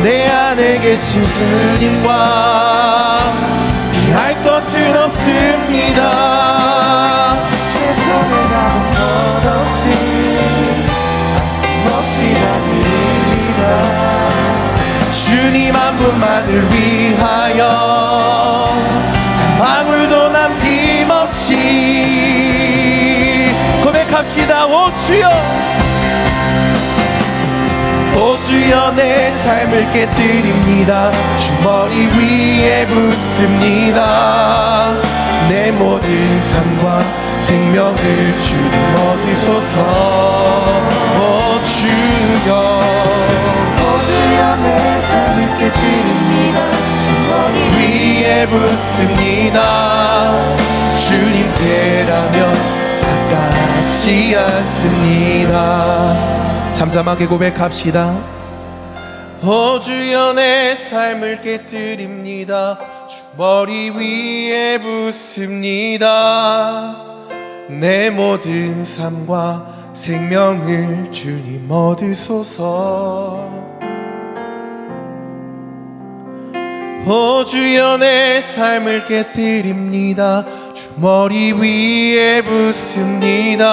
내 안에 계신 주님과 비할 것은 없습니다. 내 손을 잡은 것 없이 납니다. 주님 한 분만을 위하여 아무도 남김없이 고백합시다. 오 주여, 오 주여 내 삶을 깨뜨립니다. 주 머리 위에 붓습니다. 내 모든 삶과 생명을 주님 얻으소서. 오 주여, 오 주여 내 삶을 깨뜨립니다. 주 머리 위에 붓습니다. 주님께라면 아깝지 않습니다. 잠잠하게 고백합시다. 오 주여 내 삶을 깨뜨립니다. 주 머리 위에 붓습니다. 내 모든 삶과 생명을 주님 얻으소서. 오 주여 내 삶을 깨뜨립니다. 주 머리 위에 붓습니다.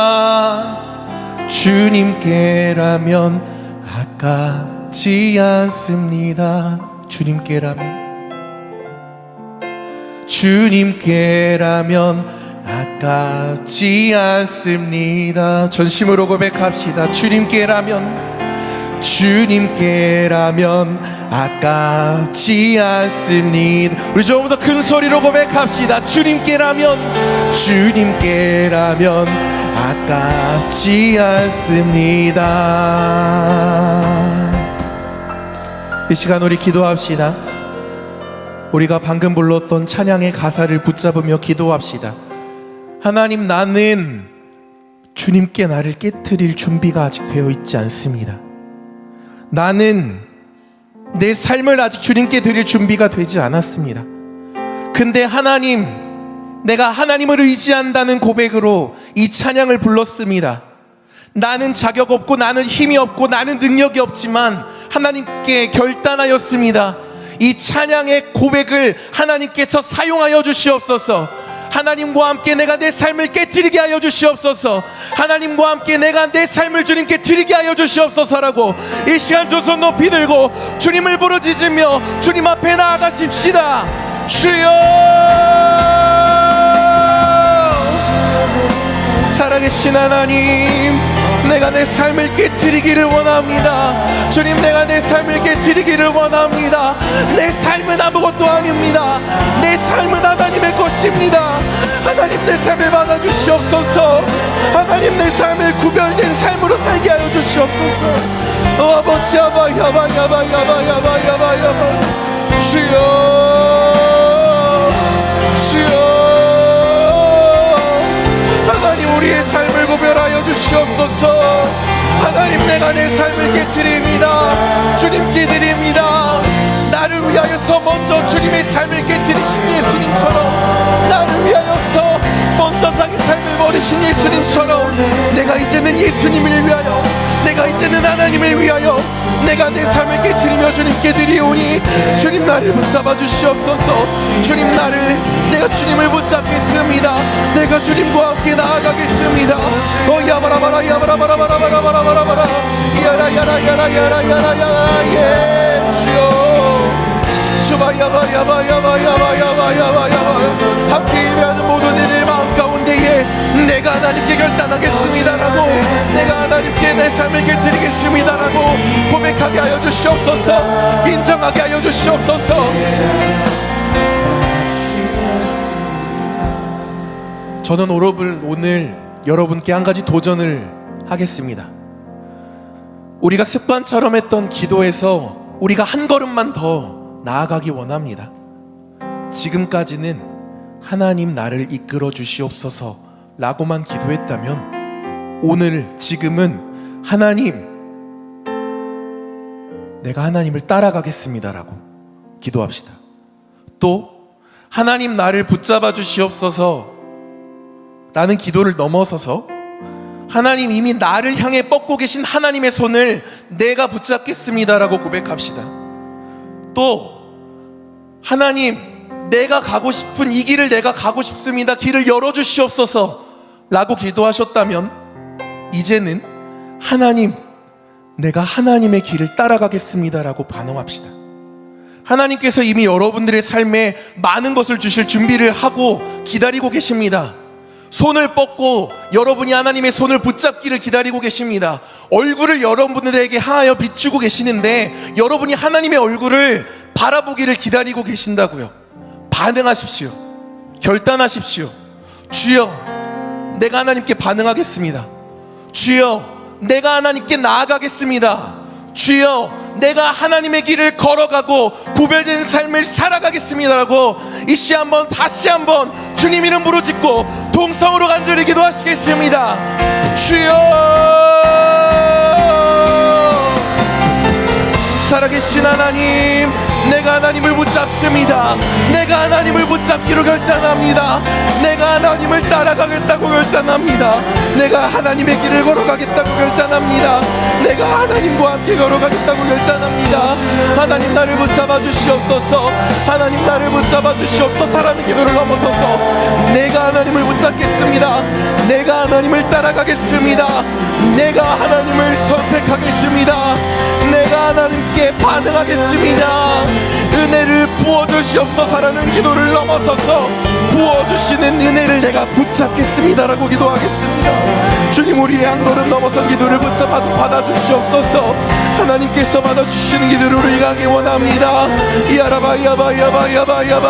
주님께라면 아깝지 않습니다. 주님께라면 아깝지 않습니다. 전심으로 고백합시다. 주님께라면 아깝지 않습니다. 우리 조금 더 큰 소리로 고백합시다. 주님께라면 아깝지 않습니다. 이 시간 우리 기도합시다. 우리가 방금 불렀던 찬양의 가사를 붙잡으며 기도합시다. 하나님, 나는 주님께 나를 깨트릴 준비가 아직 되어 있지 않습니다. 나는 내 삶을 아직 주님께 드릴 준비가 되지 않았습니다. 근데 하나님, 내가 하나님을 의지한다는 고백으로 이 찬양을 불렀습니다. 나는 자격 없고 나는 힘이 없고 나는 능력이 없지만 하나님께 결단하였습니다. 이 찬양의 고백을 하나님께서 사용하여 주시옵소서. 하나님과 함께 내가 내 삶을 깨트리게 하여 주시옵소서. 하나님과 함께 내가 내 삶을 주님께 드리게 하여 주시옵소서라고 이 시간 두 손 높이 들고 주님을 부르짖으며 주님 앞에 나아가십시다. 주여, 살아계신 하나님, 내가 내 삶을 깨트리기를 원합니다. 주님, 내가 내 삶을 깨트리기를 원합니다. 내 삶은 아무것도 아닙니다. 내 삶은 하나님의 것입니다. 하나님, 내 삶을 받아주시옵소서. 하나님, 내 삶을 구별된 삶으로 살게 하여 주시옵소서. 아버지, 야바 주여, 하나님, 우리의 삶을 구별하여 주시옵소서. 하나님, 내가 내 삶을 깨트립니다. 주님께 드립니다. 나를 위하여서 먼저 주님의 삶을 깨트리신 예수님처럼, 나를 위하여서 먼저 자기 삶을 버리신 예수님처럼 내가 이제는 예수님을 위하여, 내가 이제는 하나님을 위하여 내가 내 삶을 깨트리며 주님께 드리오니 주님, 나를 붙잡아 주시옵소서. 주님, 내가 주님을 붙잡겠습니다. 내가 주님과 함께 나아가겠습니다. 야바라바라 야바라바라바라바라바라바라 야라야라야라야라야라야 예 주여, 함께 예배하는 모든 이들 마음 가운데에 내가 하나님께 결단하겠습니다라고, 내가 하나님께 내 삶을 깨트리겠습니다라고 고백하게 하여 주시옵소서. 인정하게 하여 주시옵소서. 저는 오늘 여러분께 한 가지 도전을 하겠습니다. 우리가 습관처럼 했던 기도에서 우리가 한 걸음만 더 나아가기 원합니다. 지금까지는 하나님, 나를 이끌어 주시옵소서 라고만 기도했다면 지금은 하나님, 내가 하나님을 따라가겠습니다 라고 기도합시다. 또 하나님, 나를 붙잡아 주시옵소서 라는 기도를 넘어서서 하나님, 이미 나를 향해 뻗고 계신 하나님의 손을 내가 붙잡겠습니다 라고 고백합시다. 또 하나님, 내가 가고 싶은 이 길을 내가 가고 싶습니다. 길을 열어주시옵소서 라고 기도하셨다면 이제는 하나님, 내가 하나님의 길을 따라가겠습니다 라고 반응합시다. 하나님께서 이미 여러분들의 삶에 많은 것을 주실 준비를 하고 기다리고 계십니다. 손을 뻗고 여러분이 하나님의 손을 붙잡기를 기다리고 계십니다. 얼굴을 여러분들에게 하여 비추고 계시는데 여러분이 하나님의 얼굴을 바라보기를 기다리고 계신다고요. 반응하십시오. 결단하십시오. 주여, 내가 하나님께 반응하겠습니다. 주여, 내가 하나님께 나아가겠습니다. 주여, 내가 하나님의 길을 걸어가고 구별된 삶을 살아가겠습니다라고 이 시에 다시 한번 주님 이름 부르짖고 동성으로 간절히 기도하시겠습니다. 주여, 살아계신 하나님, 내가 하나님을 붙잡습니다. 내가 하나님을 붙잡기로 결단합니다. 내가 하나님을 따라가겠다고 결단합니다. 내가 하나님의 길을 걸어가겠다고 결단합니다. 내가 하나님과 함께 걸어가겠다고 결단합니다. 하나님, 나를 붙잡아 주시옵소서. 하나님, 나를 붙잡아 주시옵소서. 사람의 기도를 넘어서서 내가 하나님을 붙잡겠습니다. 내가 하나님을 따라가겠습니다. 내가 하나님을 선택하겠습니다. 내가 하나님께 반응하겠습니다. 은혜를 부어주시옵소서라는 기도를 넘어서서 부어주시는 은혜를 내가 붙잡겠습니다라고 기도하겠습니다. 주님, 우리의 한 걸음 넘어서 기도를 붙잡아서 받아주시옵소서. 하나님께서 받아주시는 기도를 우리가 하기 원합니다. 야라바야바야바야바야바야바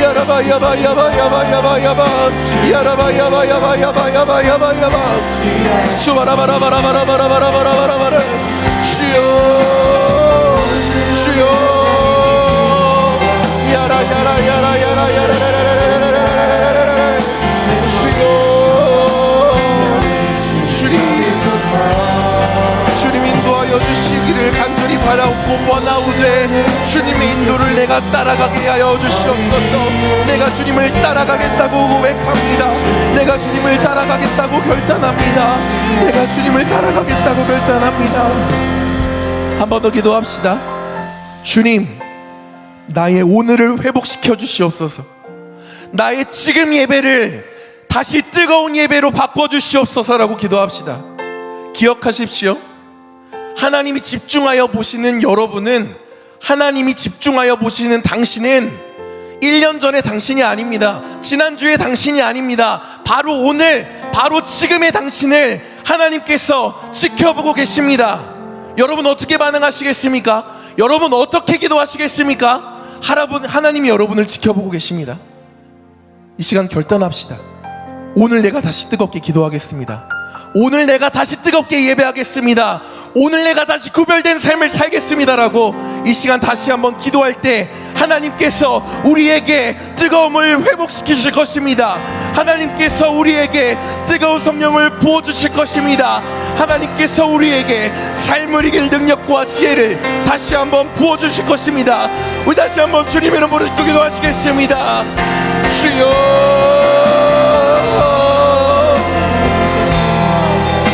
야라바야바야바야바야바야바 야라바야바야바야바야바야바 주바라바라바라바라바라바라바라 주여, 주여, 야라야라야라야라야라야라야라야라야라 주여, 주님 인도하여 주시기를 간절히 바라옵고 원하오니 따라가겠다고 결단합니다. 내가 주님을 따라가겠다고 결단합니다. 한 번 더 기도합시다. 주님, 나의 오늘을 회복시켜 주시옵소서. 나의 지금 예배를 다시 뜨거운 예배로 바꿔주시옵소서라고 기도합시다. 기억하십시오. 하나님이 집중하여 보시는 여러분은, 하나님이 집중하여 보시는 당신은 1년 전의 당신이 아닙니다. 지난주의 당신이 아닙니다. 바로 오늘, 바로 지금의 당신을 하나님께서 지켜보고 계십니다. 여러분 어떻게 반응하시겠습니까? 여러분 어떻게 기도하시겠습니까? 하나님이 여러분을 지켜보고 계십니다. 이 시간 결단합시다. 오늘 내가 다시 뜨겁게 기도하겠습니다. 오늘 내가 다시 뜨겁게 예배하겠습니다. 오늘 내가 다시 구별된 삶을 살겠습니다라고 이 시간 다시 한번 기도할 때 하나님께서 우리에게 뜨거움을 회복시키실 것입니다. 하나님께서 우리에게 뜨거운 성령을 부어주실 것입니다. 하나님께서 우리에게 삶을 이길 능력과 지혜를 다시 한번 부어주실 것입니다. 우리 다시 한번 주님의 이름으로 기도하시겠습니다. 주여,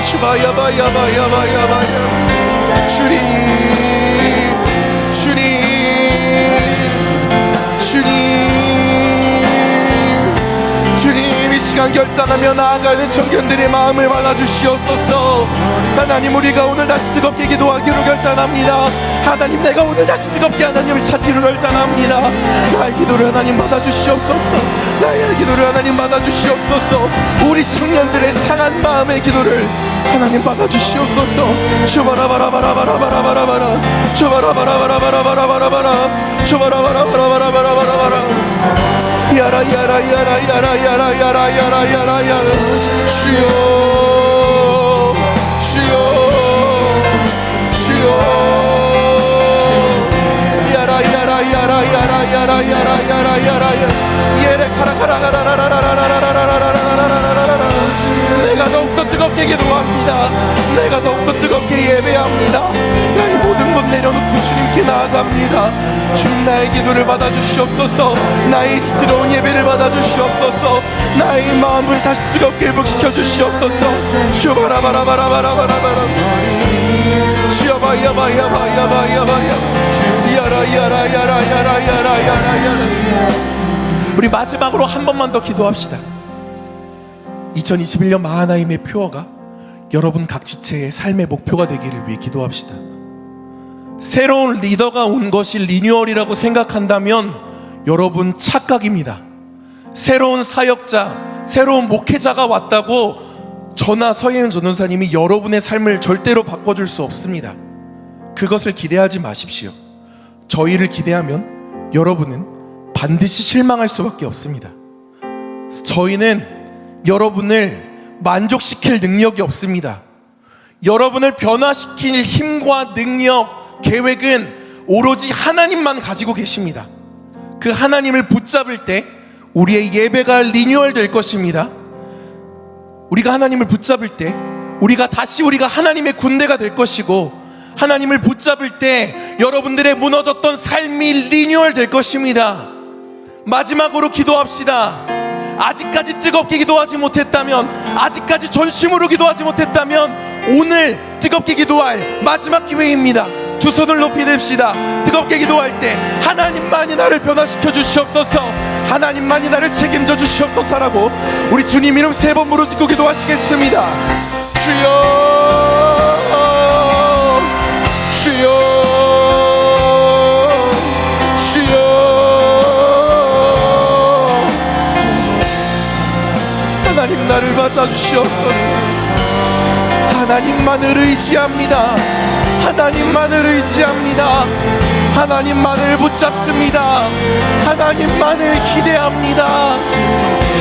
주바야바야바야바야바야, 주님, 주님, 주님, 이 시간 결단하며 나아가는 청년들의 마음을 받아주시옵소서. 하나님, 우리가 오늘 다시 뜨겁게 기도하기로 결단합니다. 하나님, 내가 오늘 다시 뜨겁게 하나님을 찾기로 결단합니다. 나의 기도를 하나님 받아주시옵소서. 나의 기도를 하나님 받아주시옵소서. 우리 청년들의 상한 마음의 기도를 하나님 받아주시옵소서. 주바라바라바라바라바라바라, 주바라바라바라바라바라바라, 주바라바라바라바라바라바라, 야라야라야라야라야라야라야라. 주여, 주여, 주여, 야라야라야라야라야라야라야라, 예레카라카라가라라라라라라라라라라라라라. 내가 더욱더 뜨겁게 기도합니다. 내가 더욱더 뜨겁게 예배합니다. 나의 모든 것 내려놓고 주님께 나아갑니다. 주님, 나의 기도를 받아주시옵소서. 나의 뜨거운 예배를 받아주시옵소서. 나의 마음을 다시 뜨겁게 회복시켜 주시옵소서. 슈바라바라바라바라바라바라, 슈야바야바야바야바야바야, 야라야라야라야라야라야라. 우리 마지막으로 한 번만 더 기도합시다. 2021년 마하나임의 표어가 여러분 각 지체의 삶의 목표가 되기를 위해 기도합시다. 새로운 리더가 온 것이 리뉴얼이라고 생각한다면 여러분 착각입니다. 새로운 사역자, 새로운 목회자가 왔다고 저나 서예은 전도사님이 여러분의 삶을 절대로 바꿔줄 수 없습니다. 그것을 기대하지 마십시오. 저희를 기대하면 여러분은 반드시 실망할 수밖에 없습니다. 저희는 여러분을 만족시킬 능력이 없습니다. 여러분을 변화시킬 힘과 능력, 계획은 오로지 하나님만 가지고 계십니다. 그 하나님을 붙잡을 때 우리의 예배가 리뉴얼 될 것입니다. 우리가 하나님을 붙잡을 때 우리가 하나님의 군대가 될 것이고, 하나님을 붙잡을 때 여러분들의 무너졌던 삶이 리뉴얼 될 것입니다. 마지막으로 기도합시다. 아직까지 뜨겁게 기도하지 못했다면, 아직까지 전심으로 기도하지 못했다면 오늘 뜨겁게 기도할 마지막 기회입니다. 두 손을 높이 듭시다. 뜨겁게 기도할 때 하나님만이 나를 변화시켜 주시옵소서, 하나님만이 나를 책임져 주시옵소서라고 우리 주님 이름 3번 부르짖고 기도하시겠습니다. 주여, 주여, 하나님 나를 맞아주시옵소서. 하나님만을 의지합니다. 하나님만을 의지합니다. 하나님만을 붙잡습니다. 하나님만을 기대합니다.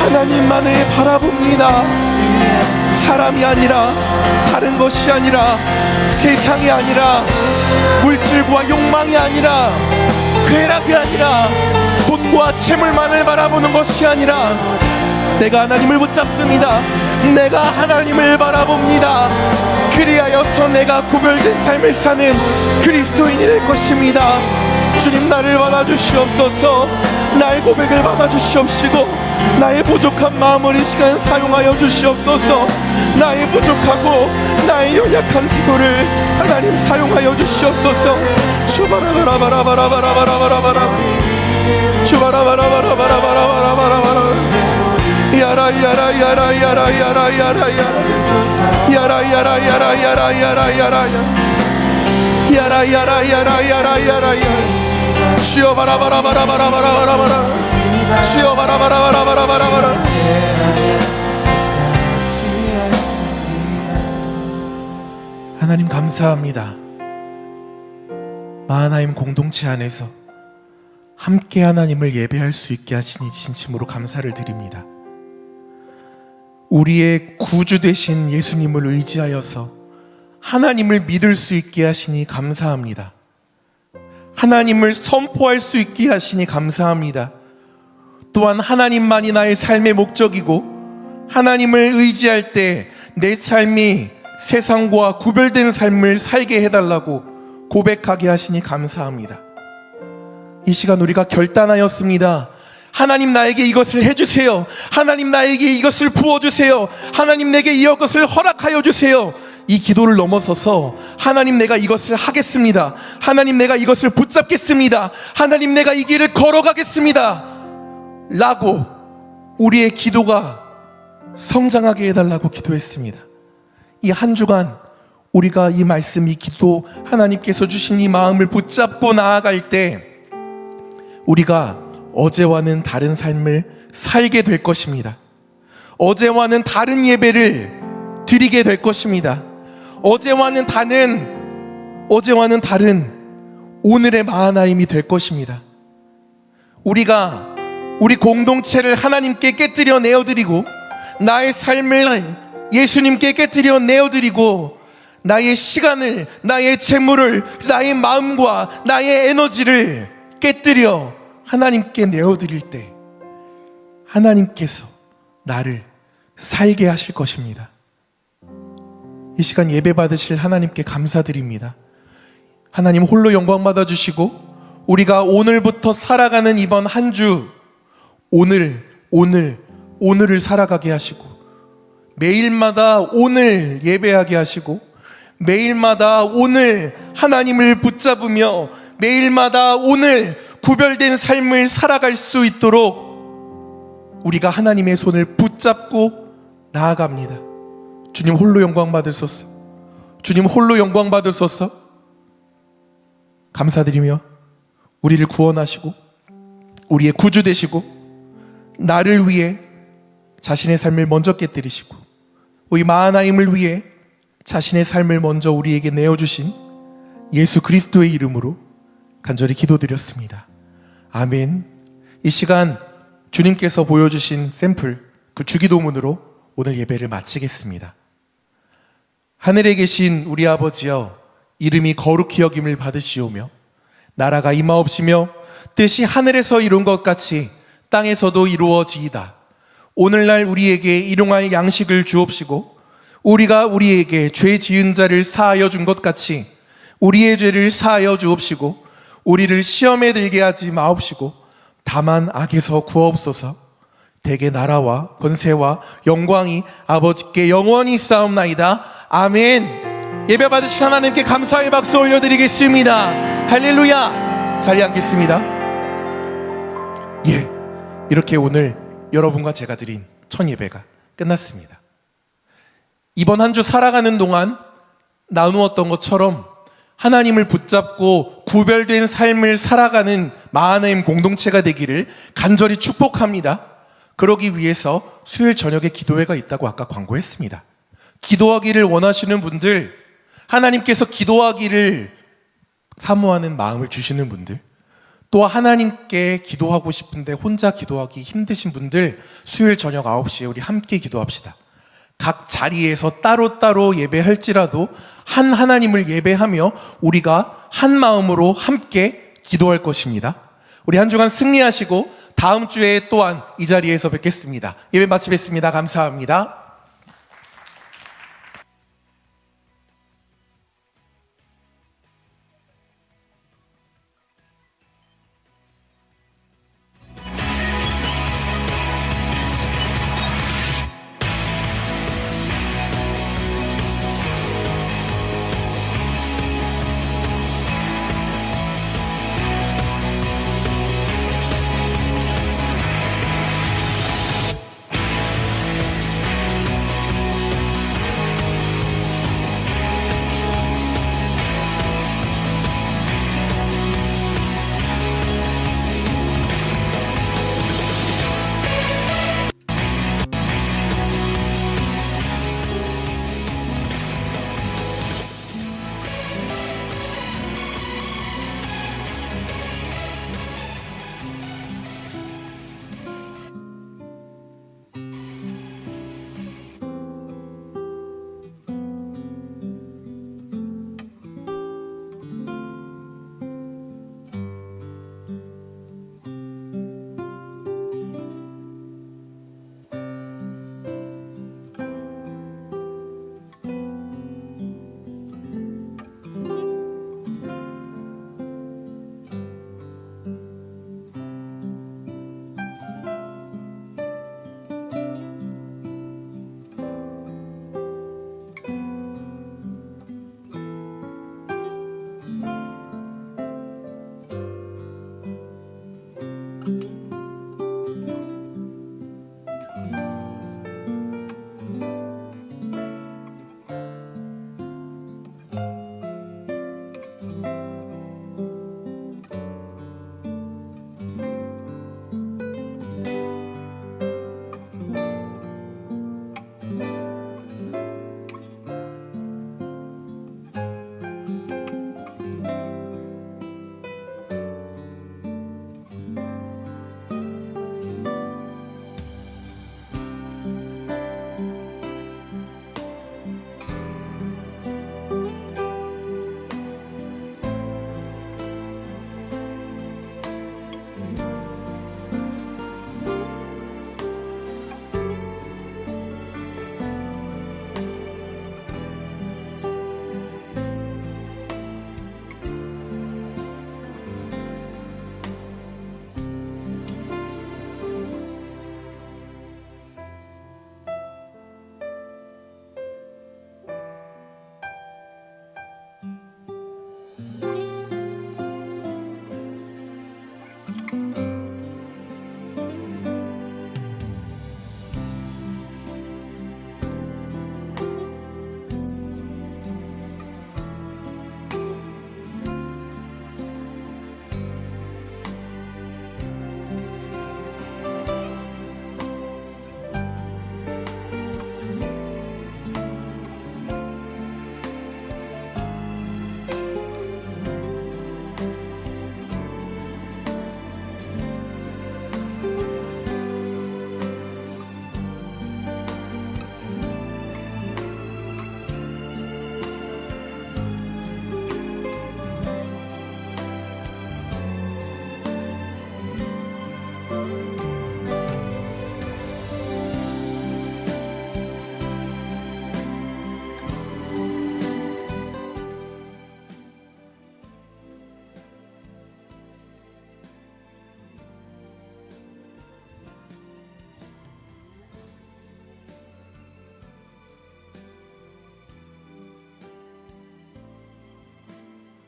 하나님만을 바라봅니다. 사람이 아니라, 다른 것이 아니라, 세상이 아니라, 물질과 욕망이 아니라, 쾌락이 아니라, 돈과 재물만을 바라보는 것이 아니라 내가 하나님을 붙잡습니다. 내가 하나님을 바라봅니다. 그리하여서 내가 구별된 삶을 사는 그리스도인이 될 것입니다. 주님, 나를 받아주시옵소서. 나의 고백을 받아주시옵시고 나의 부족한 마음을 이 시간 사용하여 주시옵소서. 나의 부족하고 나의 연약한 기도를 하나님 사용하여 주시옵소서. 주바라바라바라바라바라바라바라 주바라바라바라바라바라바라바라 야라야라야라야라야라야라야 야라야라야라야라야라야라야 야라야라야라야라야라야 주여 바라바라바라바라바라바라 주여 바라바라바라바라바라. 하나님 감사합니다. 마하나임 공동체 안에서 함께 하나님을 예배할 수 있게 하시니 진심으로 감사를 드립니다. 우리의 구주 되신 예수님을 의지하여서 하나님을 믿을 수 있게 하시니 감사합니다. 하나님을 선포할 수 있게 하시니 감사합니다. 또한 하나님만이 나의 삶의 목적이고 하나님을 의지할 때 내 삶이 세상과 구별된 삶을 살게 해달라고 고백하게 하시니 감사합니다. 이 시간 우리가 결단하였습니다. 하나님 나에게 이것을 해주세요. 하나님 나에게 이것을 부어주세요. 하나님 내게 이것을 허락하여 주세요. 이 기도를 넘어서서 하나님 내가 이것을 하겠습니다. 하나님 내가 이것을 붙잡겠습니다. 하나님 내가 이 길을 걸어가겠습니다 라고 우리의 기도가 성장하게 해달라고 기도했습니다. 이 한 주간 우리가 이 말씀, 이 기도, 하나님께서 주신 이 마음을 붙잡고 나아갈 때 우리가 어제와는 다른 삶을 살게 될 것입니다. 어제와는 다른 예배를 드리게 될 것입니다. 어제와는 다른 오늘의 마하나임이 될 것입니다. 우리가 우리 공동체를 하나님께 깨뜨려 내어드리고 나의 삶을 예수님께 깨뜨려 내어드리고 나의 시간을, 나의 재물을, 나의 마음과 나의 에너지를 깨뜨려 하나님께 내어드릴 때 하나님께서 나를 살게 하실 것입니다. 이 시간 예배 받으실 하나님께 감사드립니다. 하나님 홀로 영광 받아주시고 우리가 오늘부터 살아가는 이번 한 주 오늘을 살아가게 하시고 매일마다 오늘 예배하게 하시고 매일마다 오늘 하나님을 붙잡으며 매일마다 오늘 구별된 삶을 살아갈 수 있도록 우리가 하나님의 손을 붙잡고 나아갑니다. 주님 홀로 영광 받으소서. 주님 홀로 영광 받으소서. 감사드리며 우리를 구원하시고 우리의 구주 되시고 나를 위해 자신의 삶을 먼저 깨뜨리시고 우리 마하나임을 위해 자신의 삶을 먼저 우리에게 내어주신 예수 그리스도의 이름으로 간절히 기도드렸습니다. 아멘. 이 시간 주님께서 보여주신 샘플, 그 주기도문으로 오늘 예배를 마치겠습니다. 하늘에 계신 우리 아버지여, 이름이 거룩히 여김을 받으시오며 나라가 임하옵시며 뜻이 하늘에서 이룬 것 같이 땅에서도 이루어지이다. 오늘날 우리에게 일용할 양식을 주옵시고 우리가 우리에게 죄 지은 자를 사하여 준 것 같이 우리의 죄를 사하여 주옵시고 우리를 시험에 들게 하지 마옵시고 다만 악에서 구하옵소서. 대개 나라와 권세와 영광이 아버지께 영원히 있사옵나이다. 아멘. 예배 받으신 하나님께 감사의 박수 올려드리겠습니다. 할렐루야. 자리에 앉겠습니다. 이렇게 오늘 여러분과 제가 드린 첫 예배가 끝났습니다. 이번 한 주 살아가는 동안 나누었던 것처럼 하나님을 붙잡고 구별된 삶을 살아가는 마하나임 공동체가 되기를 간절히 축복합니다. 그러기 위해서 수요일 저녁에 기도회가 있다고 아까 광고했습니다. 기도하기를 원하시는 분들, 하나님께서 기도하기를 사모하는 마음을 주시는 분들, 또 하나님께 기도하고 싶은데 혼자 기도하기 힘드신 분들, 수요일 저녁 9시에 우리 함께 기도합시다. 각 자리에서 따로따로 예배할지라도 한 하나님을 예배하며 우리가 한 마음으로 함께 기도할 것입니다. 우리 한 주간 승리하시고 다음 주에 또한 이 자리에서 뵙겠습니다. 예배 마치겠습니다. 감사합니다.